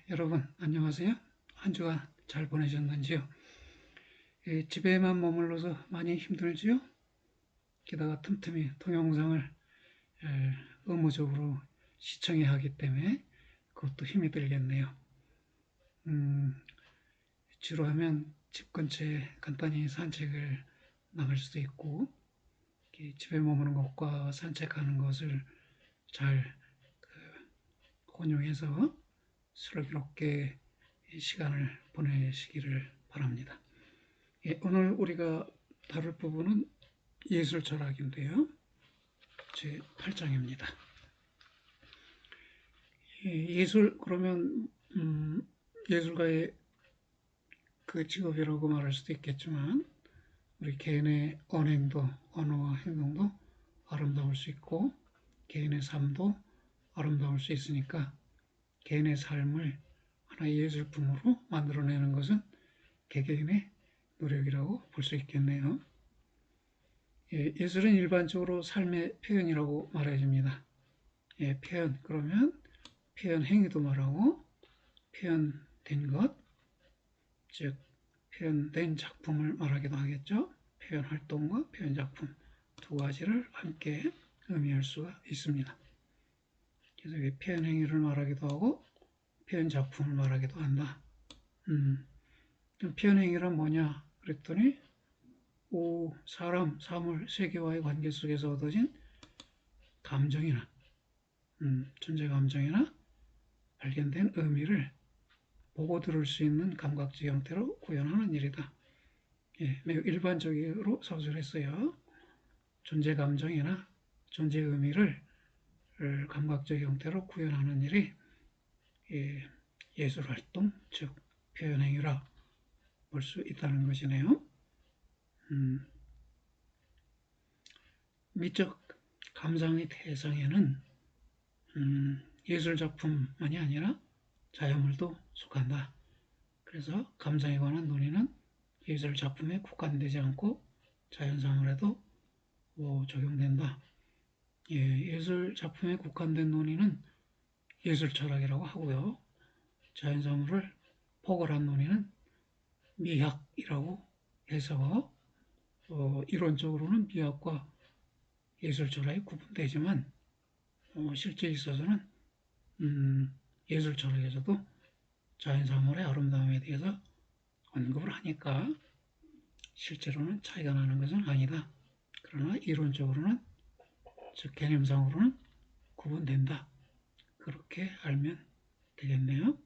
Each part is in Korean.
여러분 안녕하세요. 한 주간 잘 보내셨는지요? 집에만 머물러서 많이 힘들지요? 게다가 틈틈이 동영상을 의무적으로 시청해야 하기 때문에 그것도 힘이 들겠네요. 음, 주로 하면 집 근처에 간단히 산책을 나갈 수도 있고, 집에 머무는 것과 산책하는 것을 잘 혼용해서 슬기롭게 시간을 보내시기를 바랍니다. 오늘 우리가 다룰 부분은 예술 철학인데요. 제 8장입니다. 예술 그러면 예술가의 그 직업이라고 말할 수도 있겠지만 우리 개인의 언행도 언어와 행동도 아름다울 수 있고 개인의 삶도 아름다울 수 있으니까 개인의 삶을 하나의 예술품으로 만들어내는 것은 개개인의 노력이라고 볼 수 있겠네요. 예술은 일반적으로 삶의 표현이라고 말해집니다. 표현 그러면 표현 행위도 말하고 표현된 것, 즉 표현된 작품을 말하기도 하겠죠. 표현 활동과 표현 작품 두 가지를 함께 의미할 수가 있습니다. 그래서 표현 행위를 말하기도 하고 표현 작품을 말하기도 한다. 표현 행위란 뭐냐 그랬더니 사람, 사물, 세계와의 관계 속에서 얻어진 감정이나 존재 감정이나 발견된 의미를 보고 들을 수 있는 감각적 형태로 구현하는 일이다. 매우 일반적으로 서술했어요. 존재 감정이나 존재 의미를 감각적 형태로 구현하는 일이 예술 활동, 즉 표현 행위라 볼 수 있다는 것이네요. 미적 감상의 대상에는 예술 작품만이 아니라 자연물도 속한다. 그래서 감상에 관한 논의는 예술 작품에 국한되지 않고 자연사물에도 적용된다. 예술 작품에 국한된 논의는 예술 철학이라고 하고요. 자연사물을 포괄한 논의는 미학이라고 해서 이론적으로는 미학과 예술 철학이 구분되지만 실제 있어서는 예술 철학에서도 자연사물의 아름다움에 대해서 언급을 하니까 실제로는 차이가 나는 것은 아니다. 그러나 이론적으로는 즉 개념상으로는 구분된다. 그렇게 알면 되겠네요.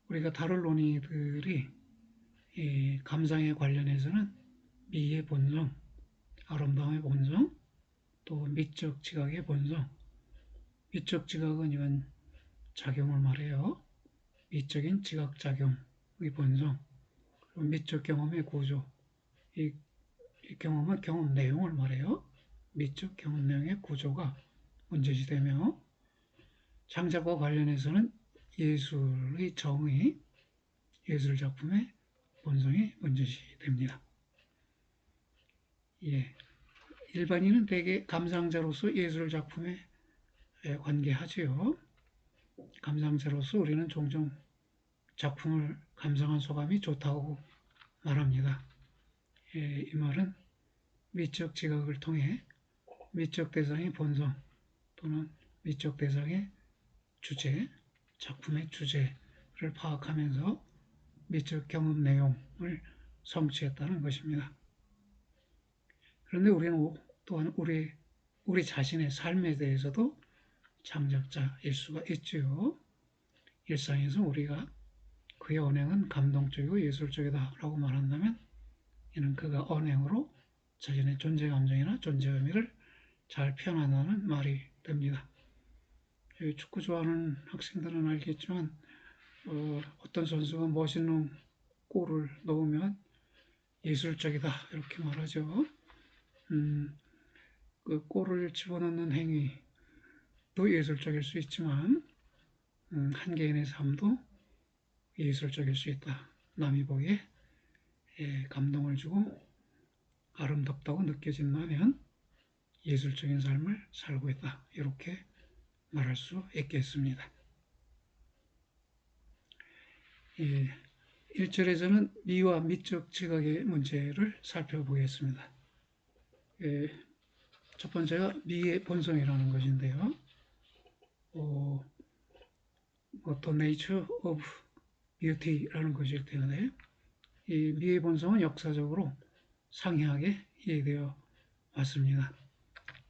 우리가 다룰 논의들이 감상에 관련해서는 미의 본성, 아름다움의 본성, 또 미적 지각의 본성. 미적 지각은 이건 작용을 말해요. 미적인 지각작용의 본성, 그리고 미적 경험의 구조. 이 경험은 경험 내용을 말해요. 미적 경험 내용의 구조가 문제시되며 창작과 관련해서는 예술의 정의, 예술 작품의 본성이 문제시됩니다. 일반인은 대개 감상자로서 예술 작품에 관계하지요. 감상자로서 우리는 종종 작품을 감상한 소감이 좋다고 말합니다. 이 말은 미적 지각을 통해 미적 대상의 본성 또는 미적 대상의 주제, 작품의 주제를 파악하면서 미적 경험 내용을 성취했다는 것입니다. 그런데 우리는 또한 우리 자신의 삶에 대해서도 창작자일 수가 있지요. 일상에서 우리가 그의 언행은 감동적이고 예술적이다 라고 말한다면 이는 그가 언행으로 자신의 존재 감정이나 존재 의미를 잘 표현한다는 말이 됩니다. 축구 좋아하는 학생들은 알겠지만 어떤 선수가 멋있는 골을 넣으면 예술적이다 이렇게 말하죠. 그 골을 집어넣는 행위도 예술적일 수 있지만 한 개인의 삶도 예술적일 수 있다. 남이 보기에 감동을 주고 아름답다고 느껴진다면 예술적인 삶을 살고 있다. 이렇게 말할 수 있겠습니다. 1절에서는 미와 미적 지각의 문제를 살펴보겠습니다. 첫 번째가 미의 본성이라는 것인데요. The nature of beauty라는 것일 텐데, 이 미의 본성은 역사적으로 상이하게 이해되어 왔습니다.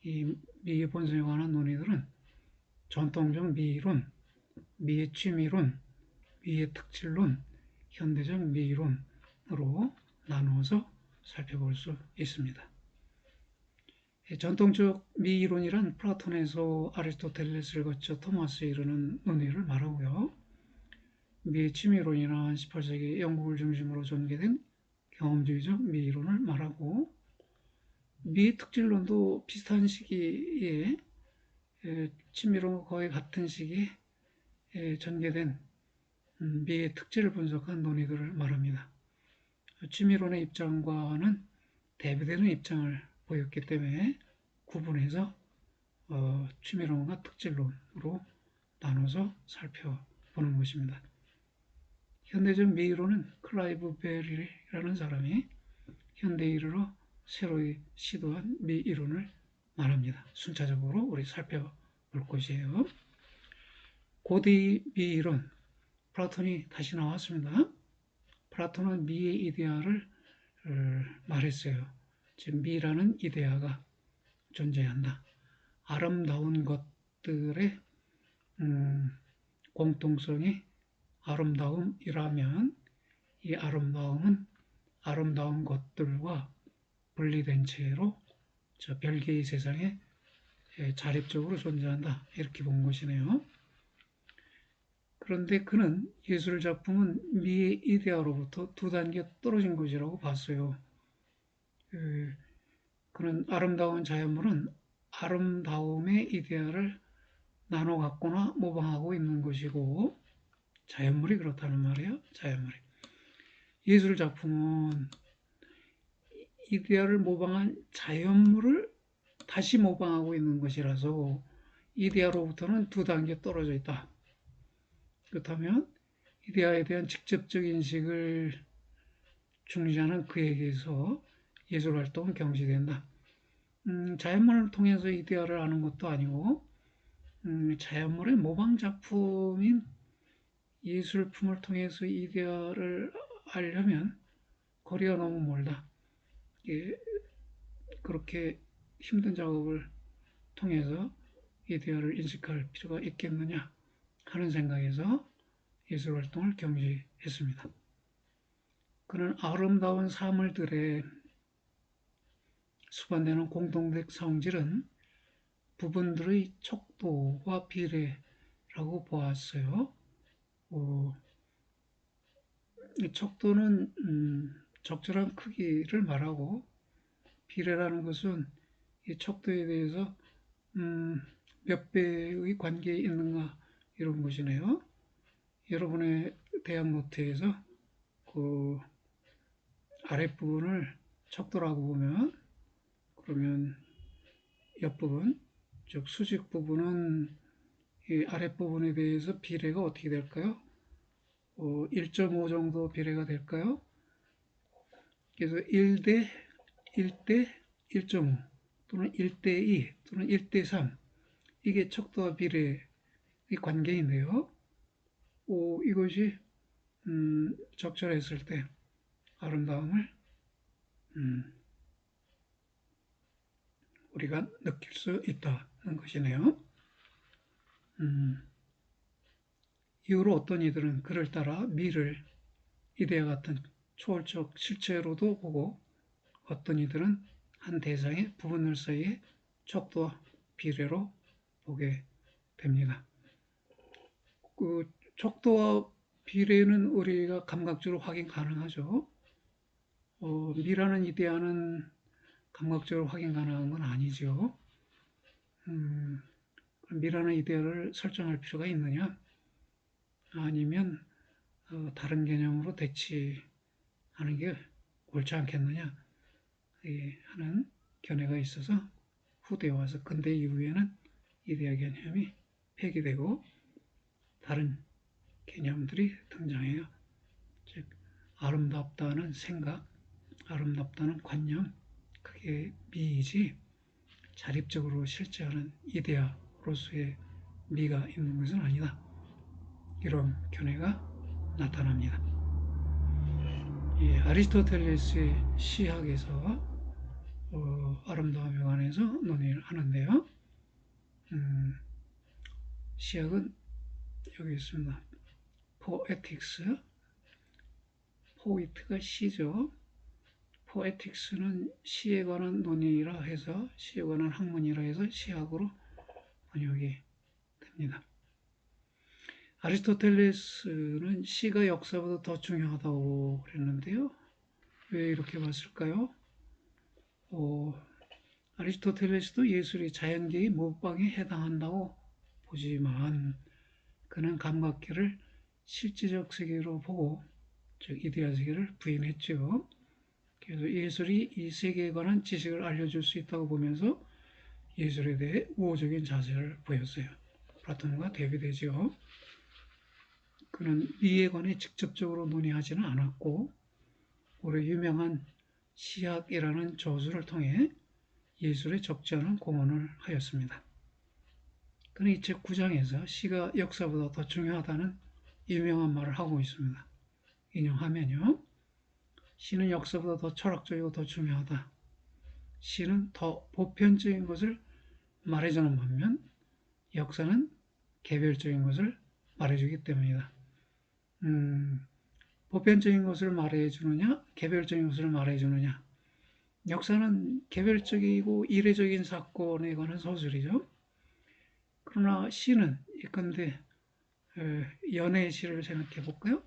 이 미의 본성에 관한 논의들은 전통적 미이론, 미의 취미론, 미의 특질론, 현대적 미이론으로 나누어서 살펴볼 수 있습니다. 전통적 미이론이란 플라톤에서 아리스토텔레스를 거쳐 토마스에 이르는 논의를 말하고요. 미의 취미론이나 18세기 영국을 중심으로 전개된 경험주의적 미이론을 말하고, 미의 특질론도 비슷한 시기에 취미론과 거의 같은 시기에 전개된 미의 특질을 분석한 논의들을 말합니다. 취미론의 입장과는 대비되는 입장을 보였기 때문에 구분해서 취미론과 특질론으로 나눠서 살펴보는 것입니다. 현대적 미이론은 클라이브 베리라는 사람이 현대인으로 새로이 시도한 미이론을 말합니다. 순차적으로 우리 살펴볼 것이에요. 고대 미이론, 플라톤이 다시 나왔습니다. 플라톤은 미의 이데아를 말했어요. 즉 미라는 이데아가 존재한다. 아름다운 것들의 공통성이 아름다움이라면 이 아름다움은 아름다운 것들과 분리된 채로 저 별개의 세상에 자립적으로 존재한다. 이렇게 본 것이네요. 그런데 그는 예술작품은 미의 이데아로부터 두 단계 떨어진 것이라고 봤어요. 그는 아름다운 자연물은 아름다움의 이데아를 나눠 갖거나 모방하고 있는 것이고, 자연물이 그렇다는 말이에요. 자연물이. 예술작품은 이데아를 모방한 자연물을 다시 모방하고 있는 것이라서 이데아로부터는 두 단계 떨어져 있다. 그렇다면 이데아에 대한 직접적 인식을 중시하는 그에게서 예술활동은 경시된다. 자연물을 통해서 이데아를 아는 것도 아니고 자연물의 모방작품인 예술품을 통해서 이데아를 알려면 거리가 너무 멀다. 그렇게 힘든 작업을 통해서 이데아를 인식할 필요가 있겠느냐 하는 생각에서 예술활동을 경시했습니다. 그는 아름다운 사물들의 수반되는 공동적 성질은 부분들의 척도와 비례라고 보았어요. 척도는 적절한 크기를 말하고, 비례라는 것은 이 척도에 대해서 몇 배의 관계에 있는가 이런 것이네요. 여러분의 대학 노트에서 그 아랫부분을 척도라고 보면, 그러면 옆부분, 즉 수직 부분은 이 아랫부분에 대해서 비례가 어떻게 될까요? 1.5 정도 비례가 될까요? 그래서 1대 1대 1.5 또는 1대 2 또는 1대 3, 이게 척도와 비례의 관계인데요. 이것이 적절했을 때 아름다움을 우리가 느낄 수 있다는 것이네요. 이후로 어떤 이들은 그를 따라 미를 이데아 같은 초월적 실체로도 보고, 어떤 이들은 한 대상의 부분들 사이의 척도와 비례로 보게 됩니다. 그 척도와 비례는 우리가 감각적으로 확인 가능하죠. 미라는 이데아는 감각적으로 확인 가능한 건 아니죠. 미라는 이데아를 설정할 필요가 있느냐? 아니면 다른 개념으로 대치하는 게 옳지 않겠느냐 하는 견해가 있어서 후대에 와서 근대 이후에는 이데아 개념이 폐기되고 다른 개념들이 등장해요. 즉 아름답다는 생각, 아름답다는 관념, 그게 미이지 자립적으로 실제하는 이데아로서의 미가 있는 것은 아니다. 이런 견해가 나타납니다. 아리스토텔레스의 시학에서 아름다움에 관해서 논의를 하는데요. 시학은 여기 있습니다. 포에틱스, 포이트가 시죠. 포에틱스는 시에 관한 논의라 해서 시에 관한 학문이라 해서 시학으로 번역이 됩니다. 아리스토텔레스는 시가 역사보다 더 중요하다고 그랬는데요. 왜 이렇게 봤을까요? 아리스토텔레스도 예술이 자연계의 모방에 해당한다고 보지만 그는 감각계를 실제적 세계로 보고 즉 이데아 세계를 부인했죠. 그래서 예술이 이 세계에 관한 지식을 알려줄 수 있다고 보면서 예술에 대해 우호적인 자세를 보였어요. 플라톤과 대비되죠. 그는 미에 관해 직접적으로 논의하지는 않았고 오히려 유명한 시학이라는 저술을 통해 예술에 적지 않은 공헌을 하였습니다. 그는 이 책 9장에서 시가 역사보다 더 중요하다는 유명한 말을 하고 있습니다. 인용하면요. 시는 역사보다 더 철학적이고 더 중요하다. 시는 더 보편적인 것을 말해주는 반면 역사는 개별적인 것을 말해주기 때문이다. 보편적인 것을 말해주느냐, 개별적인 것을 말해주느냐. 역사는 개별적이고 이례적인 사건에 관한 서술이죠. 그러나 시는 예컨대 연애의 시를 생각해 볼까요?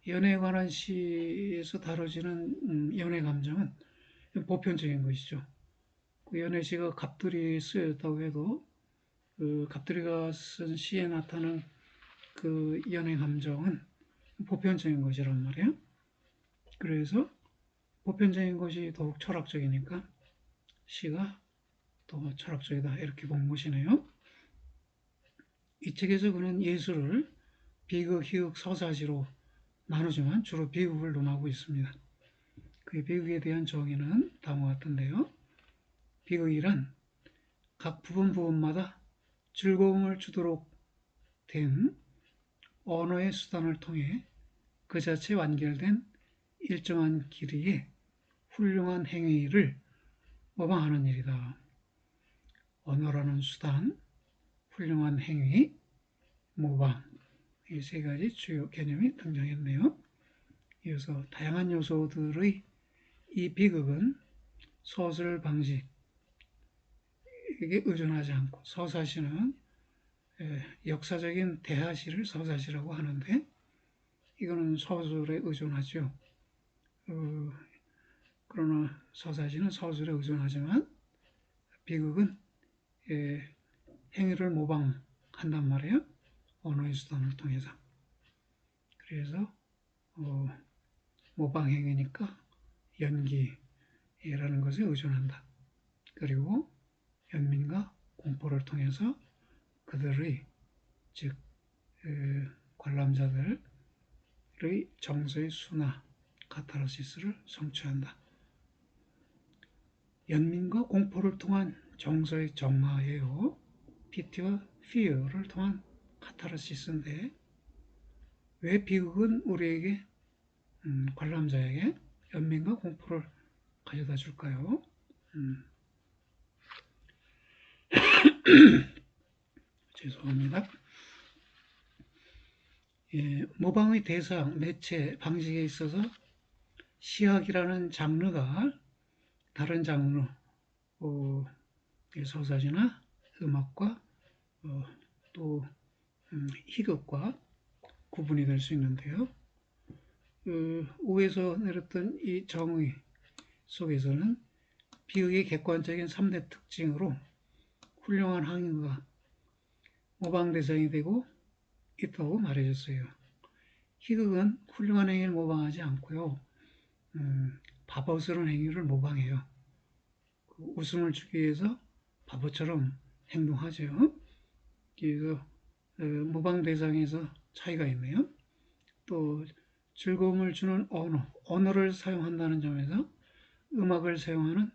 연애에 관한 시에서 다뤄지는 연애 감정은 보편적인 것이죠. 그 연애 시가 갑돌이 쓰였다고 해도 그 갑돌이가 쓴 시에 나타나는 그 연애 감정은 보편적인 것이란 말이에요. 그래서 보편적인 것이 더욱 철학적이니까 시가 더 철학적이다 이렇게 본 것이네요. 이 책에서 그는 예술을 비극, 희극, 서사시로 나누지만 주로 비극을 논하고 있습니다. 그 비극에 대한 정의는 다음과 같은데요. 비극이란 각 부분마다 즐거움을 주도록 된 언어의 수단을 통해 그 자체 완결된 일정한 길이의 훌륭한 행위를 모방하는 일이다. 언어라는 수단, 훌륭한 행위, 모방 이 세 가지 주요 개념이 등장했네요. 이어서 다양한 요소들의 이 비극은 서술 방식에게 의존하지 않고 서사시는 역사적인 대하시를 서사시라고 하는데 이거는 서술에 의존하죠. 그러나 서사시는 서술에 의존하지만 비극은 행위를 모방한단 말이에요. 언어의 수단을 통해서. 그래서 모방행위니까 연기라는 것에 의존한다. 그리고 연민과 공포를 통해서 그들의 즉 관람자들의 정서의 순화, 카타르시스를 성취한다. 연민과 공포를 통한 정서의 정화예요. 피티와 fear를 통한 카타르시스인데 왜 비극은 우리에게 관람자에게 연민과 공포를 가져다 줄까요? 죄송합니다. 모방의 대상, 매체, 방식에 있어서 시학이라는 장르가 다른 장르, 서사시나 음악과 또 희극과 구분이 될 수 있는데요. 위에서 내렸던 이 정의 속에서는 비극의 객관적인 3대 특징으로 훌륭한 행위가 모방 대상이 되고 있다고 말해줬어요. 희극은 훌륭한 행위를 모방하지 않고요. 바보스러운 행위를 모방해요. 웃음을 주기 위해서 바보처럼 행동하죠. 그래서 모방 대상에서 차이가 있네요. 또 즐거움을 주는 언어를 사용한다는 점에서 음악을 사용하는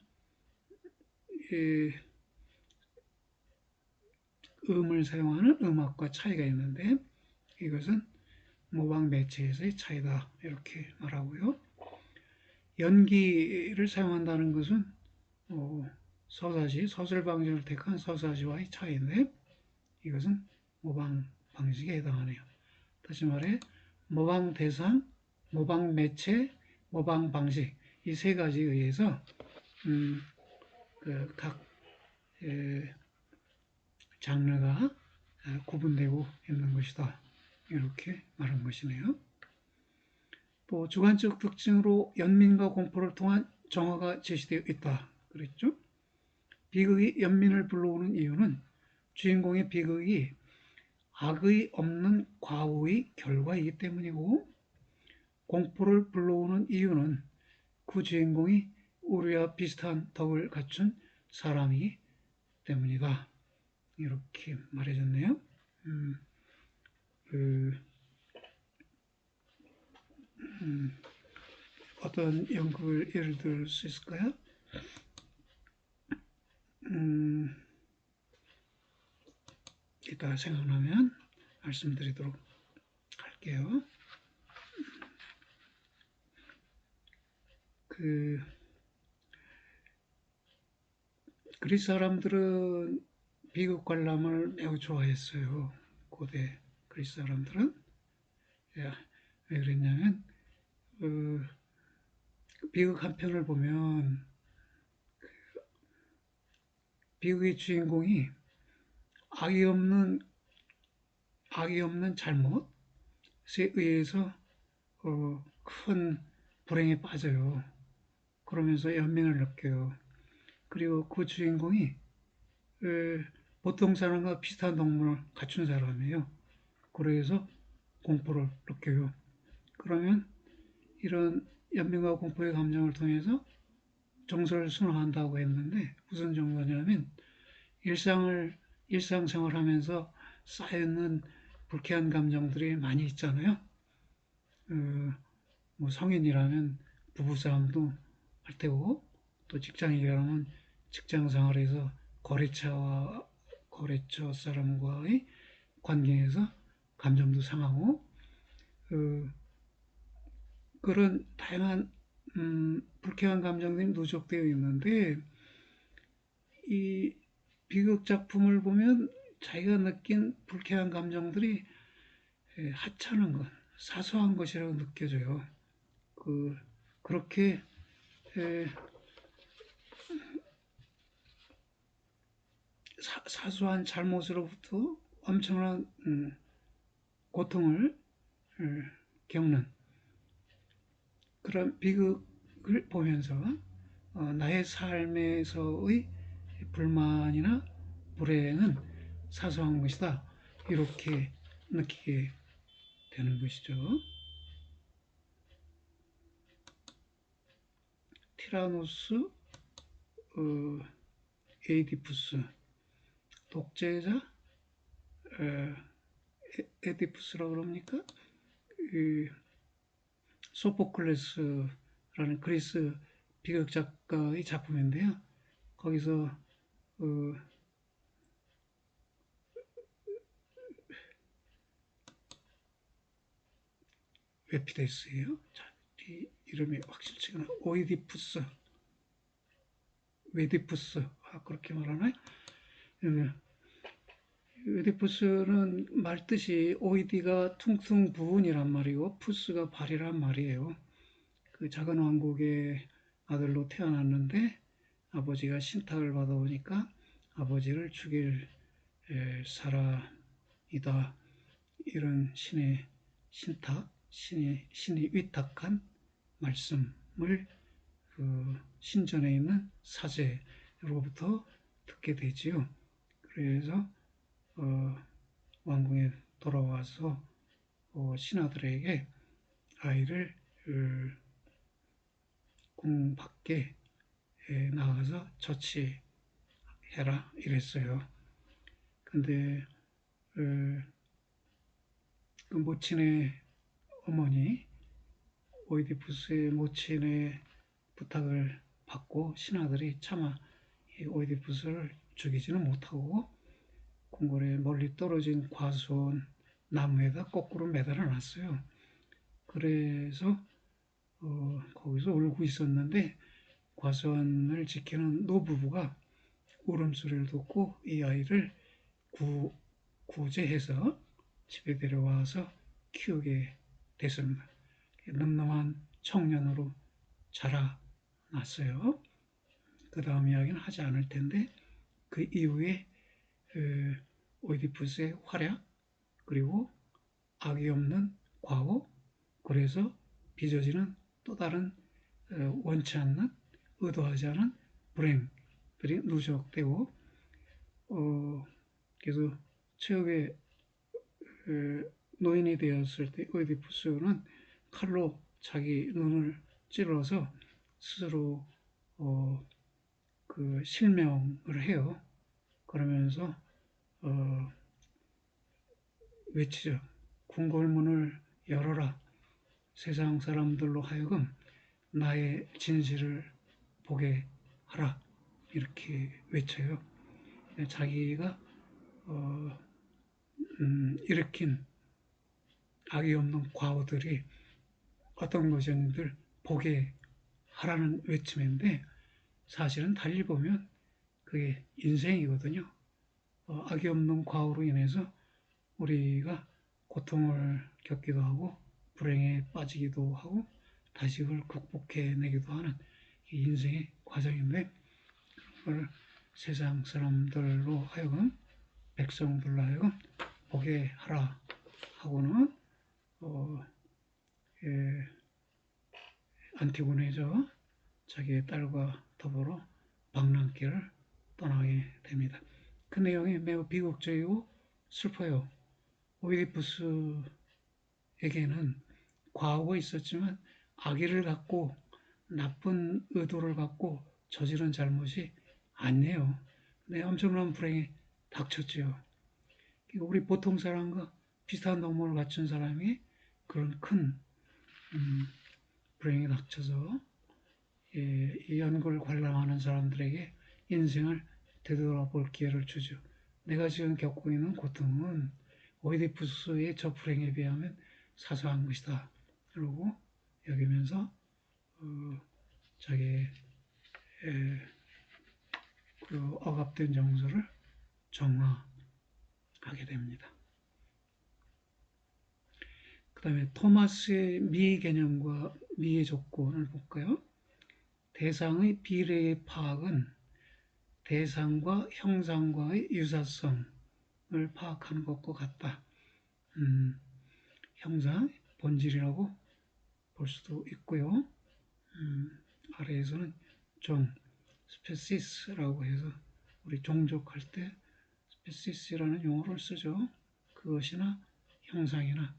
음을 사용하는 음악과 차이가 있는데 이것은 모방 매체에서의 차이다 이렇게 말하고요. 연기를 사용한다는 것은 서사시, 서술 방식을 택한 서사시와의 차이인데 이것은 모방 방식에 해당하네요. 다시 말해 모방 대상, 모방 매체, 모방 방식 이 세 가지에 의해서 각 장르가 구분되고 있는 것이다. 이렇게 말한 것이네요. 또 주관적 특징으로 연민과 공포를 통한 정화가 제시되어 있다. 그랬죠? 비극이 연민을 불러오는 이유는 주인공의 비극이 악의 없는 과오의 결과이기 때문이고 공포를 불러오는 이유는 그 주인공이 우리와 비슷한 덕을 갖춘 사람이기 때문이다. 이렇게 말해줬네요. 어떤 연극을 예를 들 수 있을까요? 이따 생각나면 말씀드리도록 할게요. 그리스 사람들은 비극 관람을 매우 좋아했어요. 고대 그리스 사람들은. 왜 그랬냐면 비극 한 편을 보면 비극의 주인공이 악이 없는 잘못에 의해서 큰 불행에 빠져요. 그러면서 연민을 느껴요. 그리고 그 주인공이 보통 사람과 비슷한 덕목을 갖춘 사람이에요. 그래서 공포를 느껴요. 그러면 이런 연민과 공포의 감정을 통해서 정서를 순화한다고 했는데 무슨 정서냐면 일상생활하면서 쌓여있는 불쾌한 감정들이 많이 있잖아요. 뭐 성인이라면 부부싸움도 할 테고 또 직장인이라면 직장생활에서 거래처 사람과의 관계에서 감정도 상하고 그런 다양한 불쾌한 감정들이 누적되어 있는데 이 비극 작품을 보면 자기가 느낀 불쾌한 감정들이 하찮은 것, 사소한 것이라고 느껴져요. 그렇게 사소한 잘못으로부터 엄청난 고통을 겪는 그런 비극을 보면서 나의 삶에서의 불만이나 불행은 사소한 것이다. 이렇게 느끼게 되는 것이죠. 티라노스 에이디푸스 독재자 에디푸스라고 그럽니까? 소포클레스라는 그리스 비극 작가의 작품인데요. 거기서 에피데스예요. 이름이 확실치가 않아. 웨디푸스 그렇게 말하나요? 웨디푸스는 말뜻이 오이디가 퉁퉁 부은이란 말이고 푸스가 발이란 말이에요. 그 작은 왕국의 아들로 태어났는데 아버지가 신탁을 받아오니까 아버지를 죽일 사람이다. 이런 신의 신탁, 신이 위탁한 말씀을 신전에 있는 사제로부터 듣게 되지요. 그래서 왕궁에 돌아와서 신하들에게 아이를 궁 밖에 나가서 처치해야 해라 이랬어요. 근데 그 모친의 어머니 오이디푸스의 모친의 부탁을 받고 신하들이 차마 이 오이디푸스를 죽이지는 못하고 궁궐에 멀리 떨어진 과수원 나무에다 거꾸로 매달아 놨어요. 그래서 거기서 울고 있었는데 과수원을 지키는 노부부가 울음소리를 듣고 이 아이를 구제해서 집에 데려와서 키우게 됐습니다. 늠름한 청년으로 자라났어요. 그 다음 이야기는 하지 않을 텐데 그 이후에 오이디푸스의 활약 그리고 악이 없는 과오 그래서 빚어지는 또 다른 원치 않는 의도하지 않은 불행들이 누적되고 그래서 최후의 노인이 되었을 때 오이디푸스는 칼로 자기 눈을 찔러서 스스로 그 실명을 해요. 그러면서 외치죠. 궁궐문을 열어라. 세상 사람들로 하여금 나의 진실을 보게 하라. 이렇게 외쳐요. 자기가 일으킨 악이 없는 과오들이 어떤 것인들 보게 하라는 외침인데 사실은 달리 보면 그게 인생이거든요. 악이 없는 과오로 인해서 우리가 고통을 겪기도 하고 불행에 빠지기도 하고 다시 그걸 극복해내기도 하는 인생의 과정인데 그걸 세상 사람들로 하여금 백성들로 하여금 보게 하라 하고는 안티고네죠. 자기의 딸과 더불어 방랑길을 떠나게 됩니다. 그 내용이 매우 비극적이고 슬퍼요. 오이디푸스에게는 과오가 있었지만 악의를 갖고 나쁜 의도를 갖고 저지른 잘못이 아니에요. 근데 엄청난 불행이 닥쳤지요. 우리 보통 사람과 비슷한 동물을 갖춘 사람이 그런 큰 불행이 닥쳐서 이 연골 관람하는 사람들에게 인생을 되돌아볼 기회를 주죠. 내가 지금 겪고 있는 고통은 오이디푸스의 저 불행에 비하면 사소한 것이다. 그러고 여기면서 자기의 그 억압된 정서를 정화하게 됩니다. 그 다음에 토마스의 미 개념과 미의 조건을 볼까요? 대상의 비례의 파악은 대상과 형상과의 유사성을 파악하는 것과 같다. 형상, 본질이라고 볼 수도 있고요. 아래에서는 종, 스페시스라고 해서 우리 종족할 때 스페시스라는 용어를 쓰죠. 그것이나 형상이나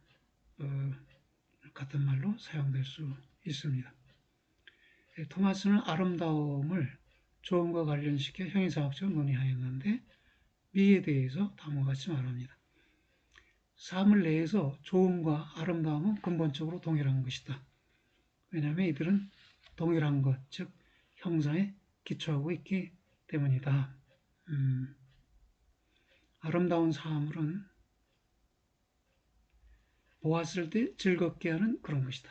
같은 말로 사용될 수 있습니다. 토마스는 아름다움을 조음과 관련시켜 형이상학적으로 논의하였는데 미에 대해서 다음과 같이 말합니다. 사물 내에서 조음과 아름다움은 근본적으로 동일한 것이다. 왜냐하면 이들은 동일한 것, 즉 형상에 기초하고 있기 때문이다. 아름다운 사물은 보았을 때 즐겁게 하는 그런 것이다.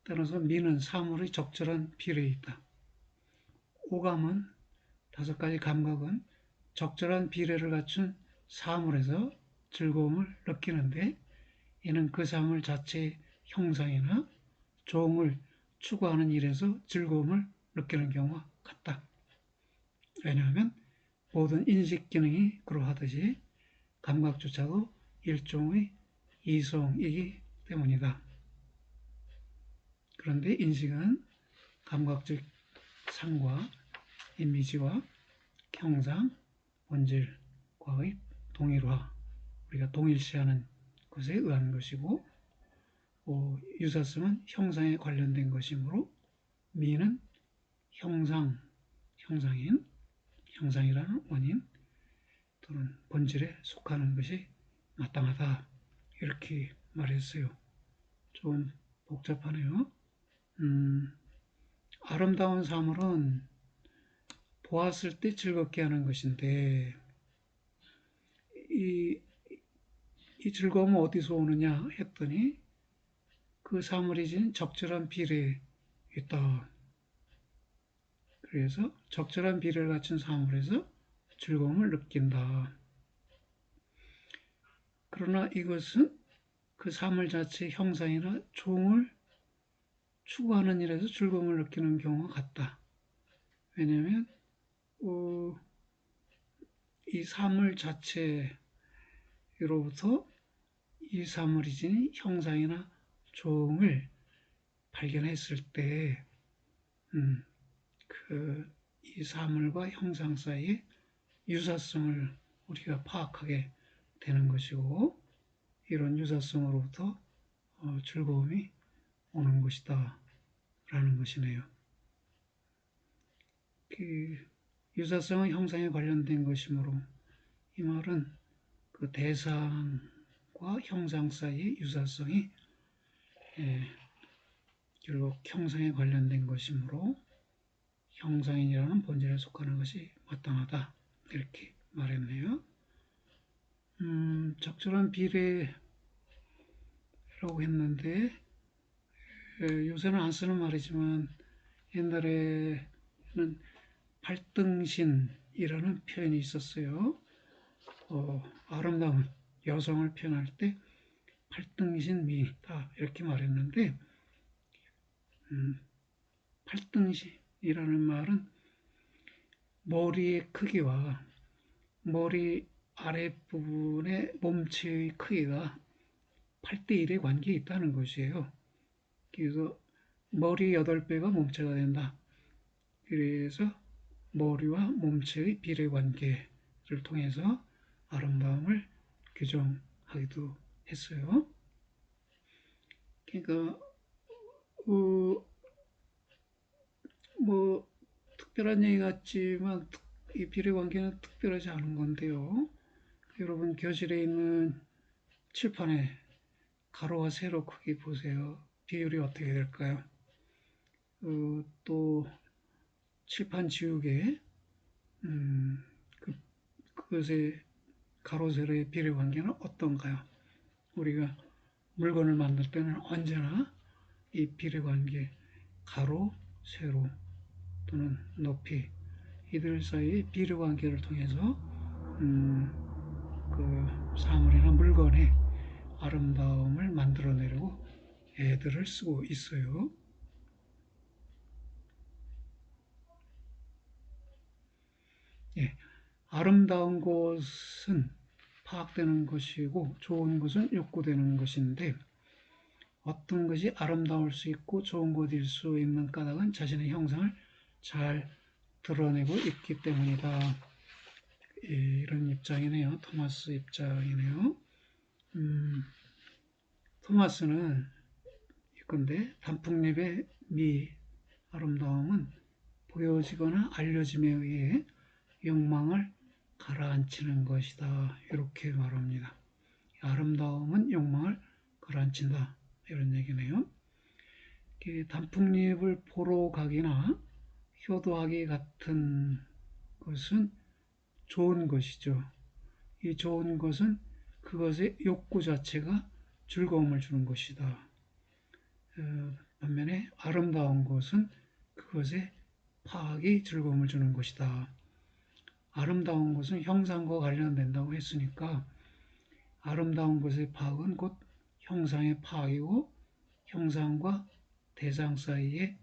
따라서 미는 사물의 적절한 비례에 있다. 오감은 5가지 감각은 적절한 비례를 갖춘 사물에서 즐거움을 느끼는데 이는 그 사물 자체의 형상이나 조음을 추구하는 일에서 즐거움을 느끼는 경우가 같다. 왜냐하면 모든 인식 기능이 그러하듯이 감각조차도 일종의 이성이기 때문이다. 그런데 인식은 감각적 상과 이미지와 형상, 본질과의 동일화, 우리가 동일시하는 것에 의한 것이고 유사성은 형상에 관련된 것이므로 미는 형상, 형상이라는 원인 또는 본질에 속하는 것이 마땅하다. 이렇게 말했어요. 좀 복잡하네요. 아름다운 사물은 보았을 때 즐겁게 하는 것인데 이 즐거움은 어디서 오느냐 했더니 그 사물이 지닌 적절한 비례에 있다. 그래서 적절한 비례를 갖춘 사물에서 즐거움을 느낀다. 그러나 이것은 그 사물 자체의 형상이나 종을 추구하는 일에서 즐거움을 느끼는 경우가 같다. 왜냐하면 이 사물 자체로부터 이 사물이 지닌 형상이나 종을 발견했을 때 이 사물과 형상 사이의 유사성을 우리가 파악하게 되는 것이고 이런 유사성으로부터 즐거움이 오는 것이다 라는 것이네요. 그 유사성은 형상에 관련된 것이므로 이 말은 그 대상과 형상 사이의 유사성이 결국 형상에 관련된 것이므로 형상인이라는 본질에 속하는 것이 마땅하다. 이렇게 말했네요. 적절한 비례라고 했는데 요새는 안 쓰는 말이지만 옛날에는 발등신이라는 표현이 있었어요. 아름다운 여성을 표현할 때 발등신미다 이렇게 말했는데 발등신이라는 말은 머리의 크기와 머리 아랫부분의 몸체의 크기가 8대1의 관계에 있다는 것이에요. 그래서 머리 8배가 몸체가 된다. 그래서 머리와 몸체의 비례 관계를 통해서 아름다움을 규정하기도 했어요. 그러니까 뭐 특별한 얘기 같지만 이 비례 관계는 특별하지 않은 건데요. 여러분 교실에 있는 칠판에 가로와 세로 크기 보세요. 비율이 어떻게 될까요? 또 칠판 지우개 그것의 가로 세로의 비례 관계는 어떤가요? 우리가 물건을 만들 때는 언제나 이 비례 관계 가로, 세로 또는 높이 이들 사이의 비례 관계를 통해서 그 사물이나 물건의 아름다움을 만들어내려고 애들을 쓰고 있어요. 아름다운 것은 파악되는 것이고 좋은 것은 욕구되는 것인데 어떤 것이 아름다울 수 있고 좋은 것일 수 있는 까닭은 자신의 형상을 잘 드러내고 있기 때문이다. 이런 입장이네요. 토마스 입장이네요. 토마스는 이건데 단풍잎의 미, 아름다움은 보여지거나 알려짐에 의해 욕망을 가라앉히는 것이다. 이렇게 말합니다. 아름다움은 욕망을 가라앉힌다. 이런 얘기네요. 단풍잎을 보러 가기나 효도하기 같은 것은 좋은 것이죠. 이 좋은 것은 그것의 욕구 자체가 즐거움을 주는 것이다. 반면에 아름다운 것은 그것의 파악이 즐거움을 주는 것이다. 아름다운 것은 형상과 관련된다고 했으니까 아름다운 것의 파악은 곧 형상의 파악이고 형상과 대상 사이의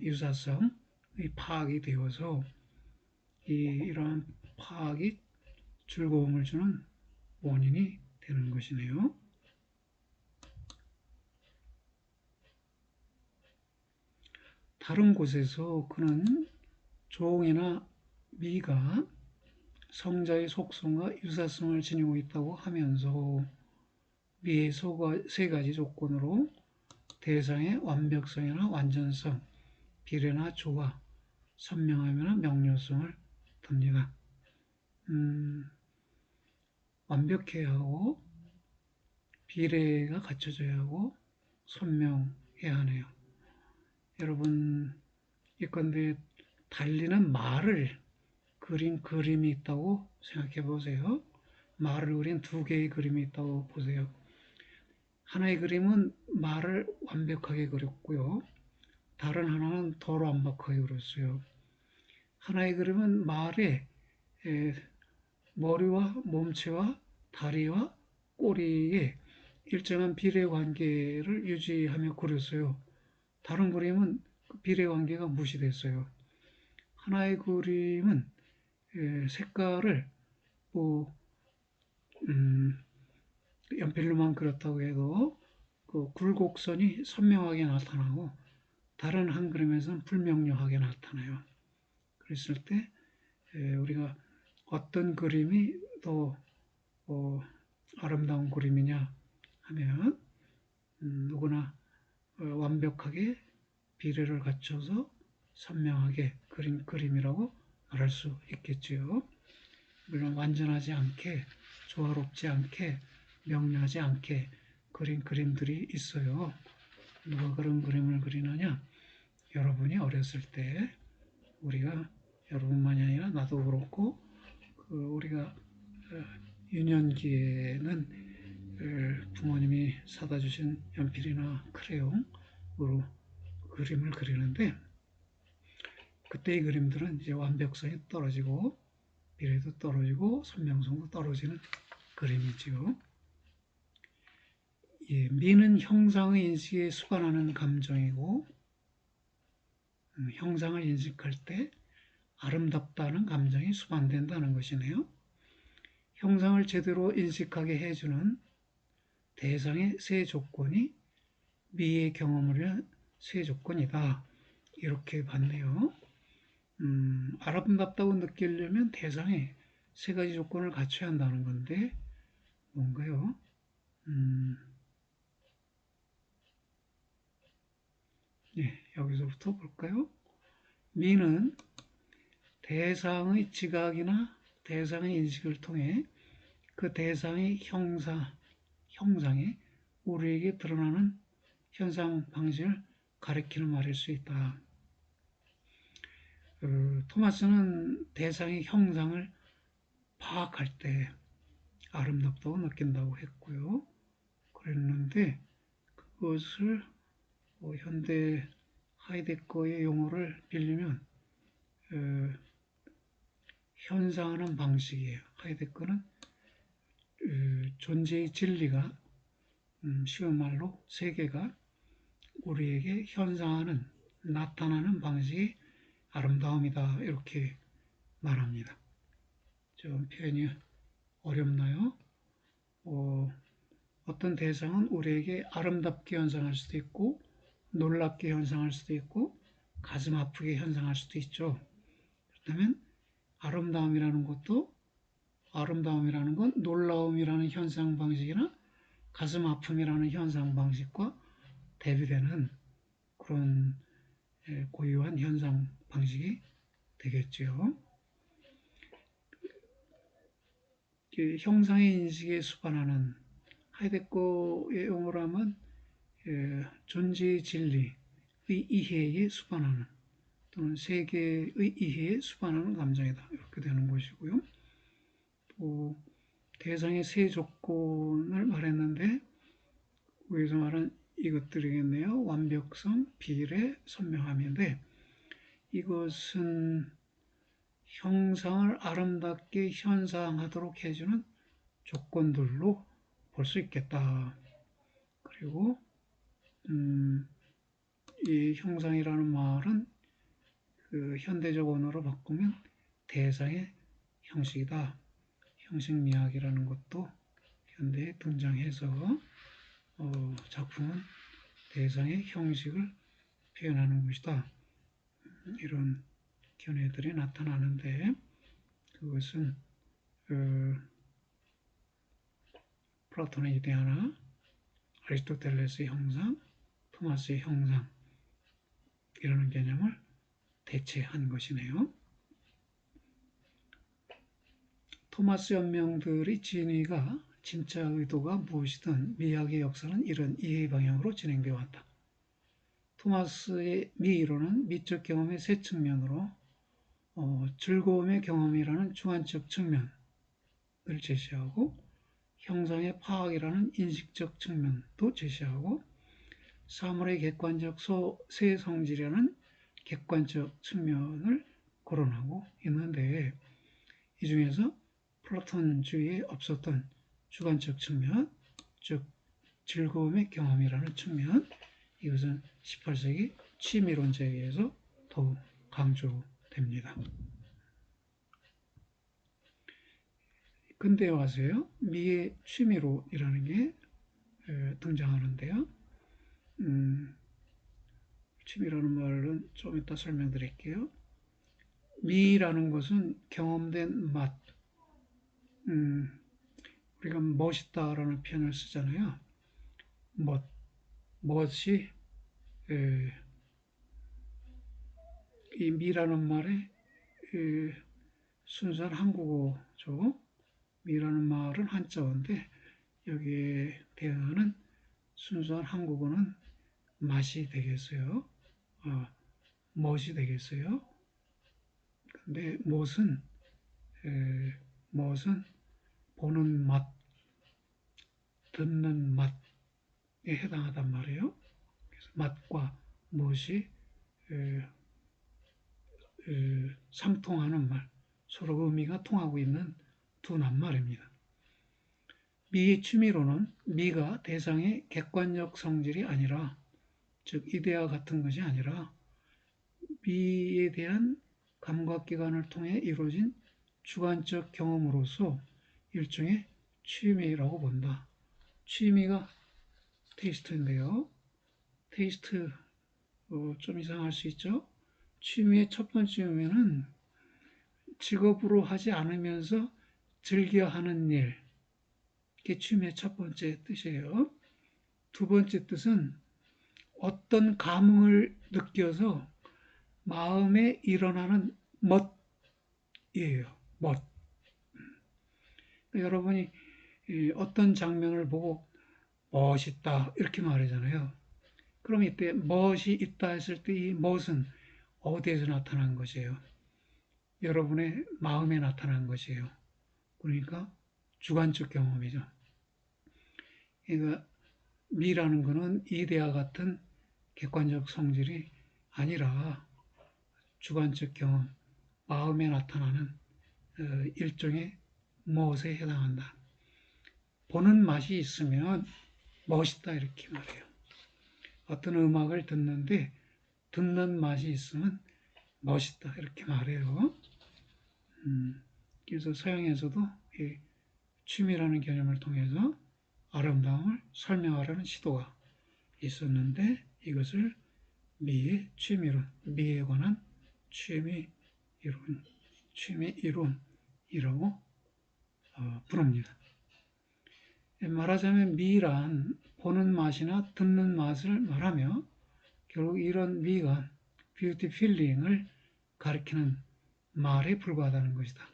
유사성의 파악이 되어서 이러한 파악이 즐거움을 주는 원인이 되는 것이네요. 다른 곳에서 그는 종이나 미가 성자의 속성과 유사성을 지니고 있다고 하면서 미의 세 가지 조건으로 대상의 완벽성이나 완전성, 비례나 조화, 선명하면 명료성을 둡니다. 완벽해야 하고 비례가 갖춰져야 하고 선명해야 하네요. 여러분 예컨대 달리는 말을 그린 그림이 있다고 생각해 보세요. 말을 그린 두 개의 그림이 있다고 보세요. 하나의 그림은 말을 완벽하게 그렸고요. 다른 하나는 덜 완벽하게 그렸어요. 하나의 그림은 말에 머리와 몸체와 다리와 꼬리에 일정한 비례 관계를 유지하며 그렸어요. 다른 그림은 비례 관계가 무시됐어요. 하나의 그림은 색깔을 뭐 연필로만 그렸다고 해도 그 굴곡선이 선명하게 나타나고 다른 한 그림에서는 불명료하게 나타나요. 그랬을 때 우리가 어떤 그림이 더 아름다운 그림이냐 하면 누구나 완벽하게 비례를 갖춰서 선명하게 그린 그림이라고 말할 수 있겠지요. 물론 완전하지 않게, 조화롭지 않게, 명료하지 않게 그린 그림들이 있어요. 누가 그런 그림을 그리느냐? 여러분이 어렸을 때 우리가 여러분만이 아니라 나도 그렇고 우리가 유년기에는 부모님이 사다 주신 연필이나 크레용으로 그림을 그리는데 그때의 그림들은 이제 완벽성이 떨어지고 비례도 떨어지고 선명성도 떨어지는 그림이지요. 예, 미는 형상의 인식에 수반하는 감정이고 형상을 인식할 때 아름답다는 감정이 수반된다는 것이네요. 형상을 제대로 인식하게 해주는 대상의 세 조건이 미의 경험을 위한 세 조건이다. 이렇게 봤네요. 아름답다고 느끼려면 대상에 세 가지 조건을 갖춰야 한다는 건데 뭔가요? 예, 여기서부터 볼까요? 미는 대상의 지각이나 대상의 인식을 통해 그 대상의 형상에 우리에게 드러나는 현상 방식을 가리키는 말일 수 있다. 토마스는 대상의 형상을 파악할 때 아름답다고 느낀다고 했고요. 그랬는데 그것을 현대 하이데거의 용어를 빌리면 현상하는 방식이에요. 하이데거는 존재의 진리가 쉬운 말로 세계가 우리에게 현상하는 나타나는 방식이 아름다움이다 이렇게 말합니다. 좀 표현이 어렵나요? 어떤 대상은 우리에게 아름답게 현상할 수도 있고 놀랍게 현상할 수도 있고 가슴 아프게 현상할 수도 있죠. 그렇다면 아름다움이라는 건 놀라움이라는 현상 방식이나 가슴 아픔이라는 현상 방식과 대비되는 그런 고유한 현상 방식이 되겠죠. 형상의 인식에 수반하는 하이데거의 용어로 하면 존재의 진리의 이해에 수반하는 또는 세계의 이해에 수반하는 감정이다. 이렇게 되는 것이고요. 또 대상의 세 조건을 말했는데 여기서 말한 이것들이겠네요. 완벽성, 비례, 선명함인데 이것은 형상을 아름답게 현상하도록 해주는 조건들로 볼 수 있겠다. 그리고 이 형상이라는 말은 그 현대적 언어로 바꾸면 대상의 형식이다. 형식미학이라는 것도 현대에 등장해서 작품은 대상의 형식을 표현하는 것이다. 이런 견해들이 나타나는데 그것은 플라톤의 이데아나, 아리스토텔레스의 형상, 토마스의 형상 이라는 개념을 대체한 것이네요. 토마스 연명들의 진위가 진짜 의도가 무엇이든 미학의 역사는 이런 이해 방향으로 진행되어 왔다. 토마스의 미이론은 미적 경험의 세 측면으로 즐거움의 경험이라는 주관적 측면을 제시하고 형상의 파악이라는 인식적 측면도 제시하고 사물의 객관적 세 성질이라는 객관적 측면을 거론하고 있는데 이 중에서 플라톤주의에 없었던 주관적 측면, 즉 즐거움의 경험이라는 측면, 이것은 18세기 취미론자에 의해서 더욱 강조됩니다. 근대에 와서요, 미의 취미론이라는 게 등장하는데요. 취미라는 말은 좀 이따 설명드릴게요. 미라는 것은 경험된 맛, 우리가 멋있다라는 표현을 쓰잖아요. 멋이 이 미라는 말에 순수한 한국어죠. 미라는 말은 한자어인데 여기에 대응하는 순수한 한국어는 맛이 되겠어요. 멋이 되겠어요. 근데 멋은 보는 맛, 듣는 맛에 해당하단 말이에요. 그래서 맛과 멋이 상통하는 말, 서로 의미가 통하고 있는 두 낱말입니다. 미의 취미로는 미가 대상의 객관적 성질이 아니라, 즉 이데아 같은 것이 아니라 미에 대한 감각기관을 통해 이루어진 주관적 경험으로서 일종의 취미라고 본다. 취미가 테이스트인데요. 테이스트 좀 이상할 수 있죠. 취미의 첫 번째 의미는 직업으로 하지 않으면서 즐겨 하는 일, 이게 취미의 첫 번째 뜻이에요. 두 번째 뜻은 어떤 감흥을 느껴서 마음에 일어나는 멋이에요. 멋. 여러분이 어떤 장면을 보고 멋있다 이렇게 말하잖아요. 그럼 이때 멋이 있다 했을 때 이 멋은 어디에서 나타난 것이에요? 여러분의 마음에 나타난 것이에요. 그러니까 주관적 경험이죠. 그러니까 미라는 것은 이데아 같은 객관적 성질이 아니라 주관적 경험, 마음에 나타나는 일종의 멋에 해당한다. 보는 맛이 있으면 멋있다 이렇게 말해요. 어떤 음악을 듣는데 듣는 맛이 있으면 멋있다 이렇게 말해요. 그래서 서양에서도 이 취미라는 개념을 통해서 아름다움을 설명하려는 시도가 있었는데 이것을 미의 취미론, 미에 관한 취미 이론이라고 부릅니다. 말하자면 미란 보는 맛이나 듣는 맛을 말하며 결국 이런 미가 뷰티 필링을 가리키는 말에 불과하다는 것이다.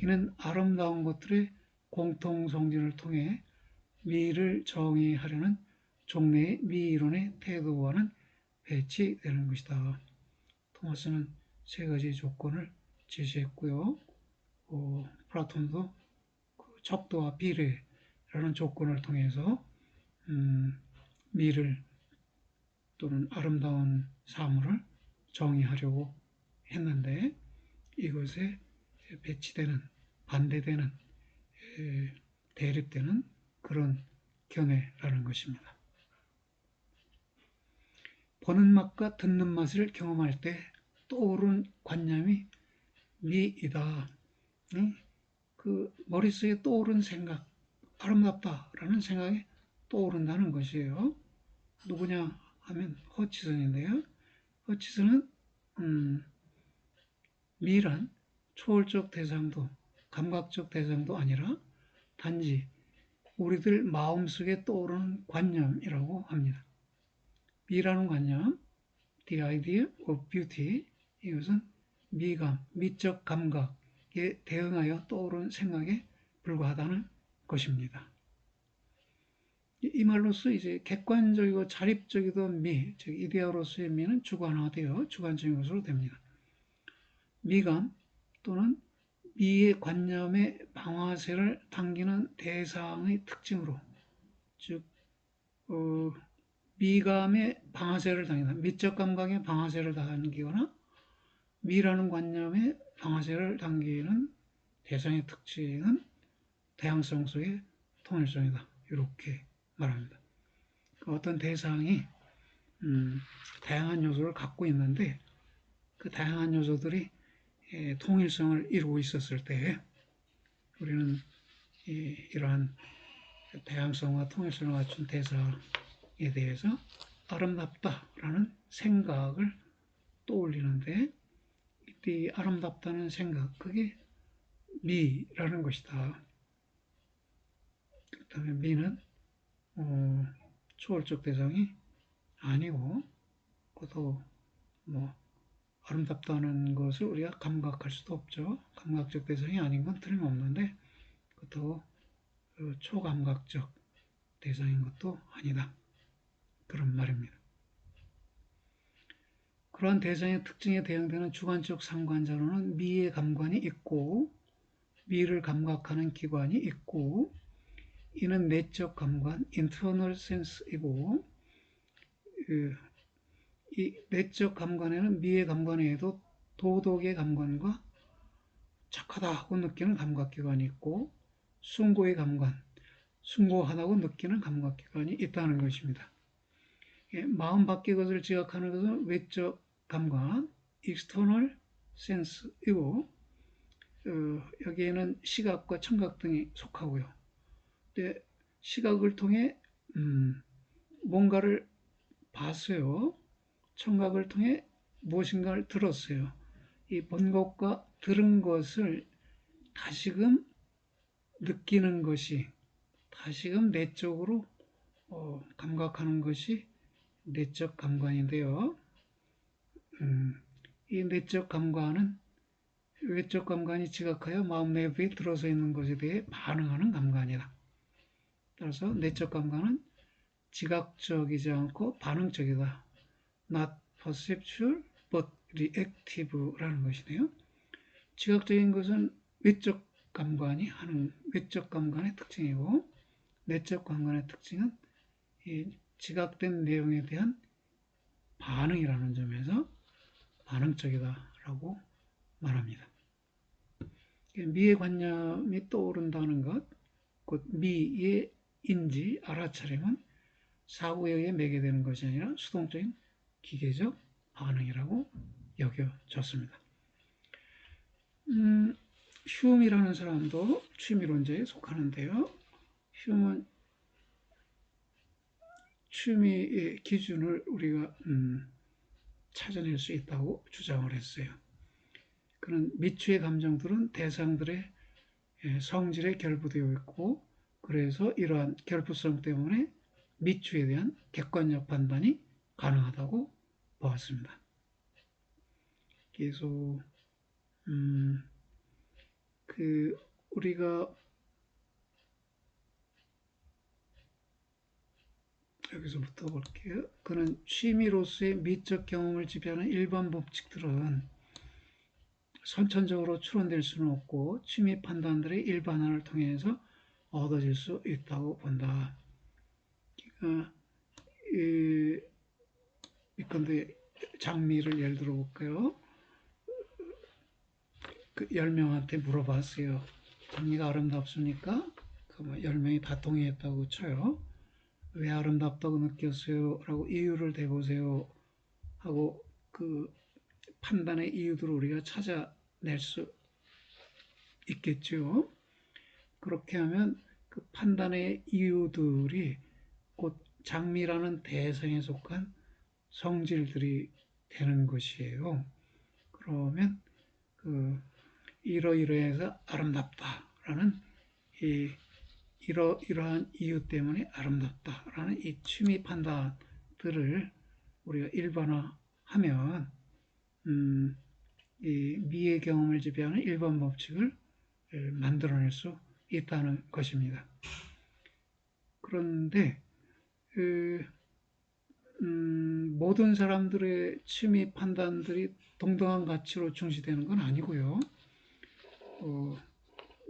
이는 아름다운 것들의 공통 성질을 통해 미를 정의하려는 종래의 미이론의 태도와는 배치되는 것이다. 토마스는 세 가지 조건을 제시했고요. 플라톤도 그 척도와 비례라는 조건을 통해서 미를 또는 아름다운 사물을 정의하려고 했는데 이것에 배치되는 반대되는 대립되는 그런 견해라는 것입니다. 보는 맛과 듣는 맛을 경험할 때 떠오른 관념이 미이다. 그 머릿속에 떠오른 생각, 아름답다라는 생각이 떠오른다는 것이에요. 누구냐 하면 허치슨인데요. 허치슨은 미란 초월적 대상도 감각적 대상도 아니라 단지 우리들 마음속에 떠오르는 관념이라고 합니다. 미라는 관념, the idea of beauty, 이것은 미감, 미적 감각에 대응하여 떠오른 생각에 불과하다는 것입니다. 이 말로써 이제 객관적이고 자립적이던 미, 즉 이데아로서의 미는 주관화되어 주관적인 것으로 됩니다. 미감 또는 미의 관념의 방화세를 당기는 대상의 특징으로, 즉 미감의 방화세를 당기는, 미적 감각의 방화세를 당기거나 미라는 관념의 방화세를 당기는 대상의 특징은 다양성 속의 통일성이다. 이렇게 말합니다. 어떤 대상이 다양한 요소를 갖고 있는데 그 다양한 요소들이 통일성을 이루고 있었을 때 우리는 이러한 다양성과 통일성을 갖춘 대상에 대해서 아름답다라는 생각을 떠올리는데 이때 아름답다는 생각, 그게 미라는 것이다. 그 다음에 미는 초월적 대상이 아니고 그것도 아름답다는 것을 우리가 감각할 수도 없죠. 감각적 대상이 아닌 건 틀림없는데 그것도 초감각적 대상인 것도 아니다. 그런 말입니다. 그러한 대상의 특징에 대응되는 주관적 상관자로는 미의 감관이 있고 미를 감각하는 기관이 있고 이는 내적 감관, internal sense이고 이 내적 감관에는 미의 감관 외에도 도덕의 감관과 착하다고 느끼는 감각기관이 있고 숭고의 감관, 숭고하다고 느끼는 감각기관이 있다는 것입니다. 마음 밖의 것을 지각하는 것은 외적 감관, external sense이고 여기에는 시각과 청각 등이 속하고요. 시각을 통해 뭔가를 봤어요. 청각을 통해 무엇인가를 들었어요. 이 본 것과 들은 것을 다시금 느끼는 것이, 다시금 내적으로 감각하는 것이 내적 감관인데요. 이 내적 감관은 외적 감관이 지각하여 마음 내부에 들어서 있는 것에 대해 반응하는 감관이다. 따라서 내적 감관은 지각적이지 않고 반응적이다. Not perceptual but reactive라는 것이네요. 지각적인 것은 외적 감관이 하는 외적 감관의 특징이고 내적 감관의 특징은 이 지각된 내용에 대한 반응이라는 점에서 반응적이다라고 말합니다. 미의 관념이 떠오른다는 것, 곧 미의 인지, 알아차림은 사고에 의해 매개되는 것이 아니라 수동적인 기계적 반응이라고 여겨졌습니다. 흉이라는 사람도 취미론자에 속하는데요. 흉은 취미의 기준을 우리가 찾아낼 수 있다고 주장을 했어요. 그는 미취의 감정들은 대상들의 성질에 결부되어 있고 그래서 이러한 결부성 때문에 미취에 대한 객관적 판단이 가능하다고 보았습니다. 그래서 우리가 여기서부터 볼게요. 그는 취미로서의 미적 경험을 지배하는 일반 법칙들은 선천적으로 추론될 수는 없고 취미 판단들의 일반화를 통해서 얻어질 수 있다고 본다. 그런데 장미를 예를 들어 볼까요? 그 10명한테 물어봤어요. 장미가 아름답습니까? 그 10명이 다 동의했다고 쳐요. 왜 아름답다고 느꼈어요? 라고 이유를 대보세요. 하고 그 판단의 이유들을 우리가 찾아낼 수 있겠죠. 그렇게 하면 그 판단의 이유들이 곧 장미라는 대상에 속한 성질들이 되는 것이에요. 그러면 이러이러해서 아름답다라는 이러한 이유 때문에 아름답다라는 이 취미 판단들을 우리가 일반화하면 이 미의 경험을 지배하는 일반 법칙을 만들어낼 수 있다는 것입니다. 그런데 모든 사람들의 취미 판단들이 동등한 가치로 중시되는 건 아니고요.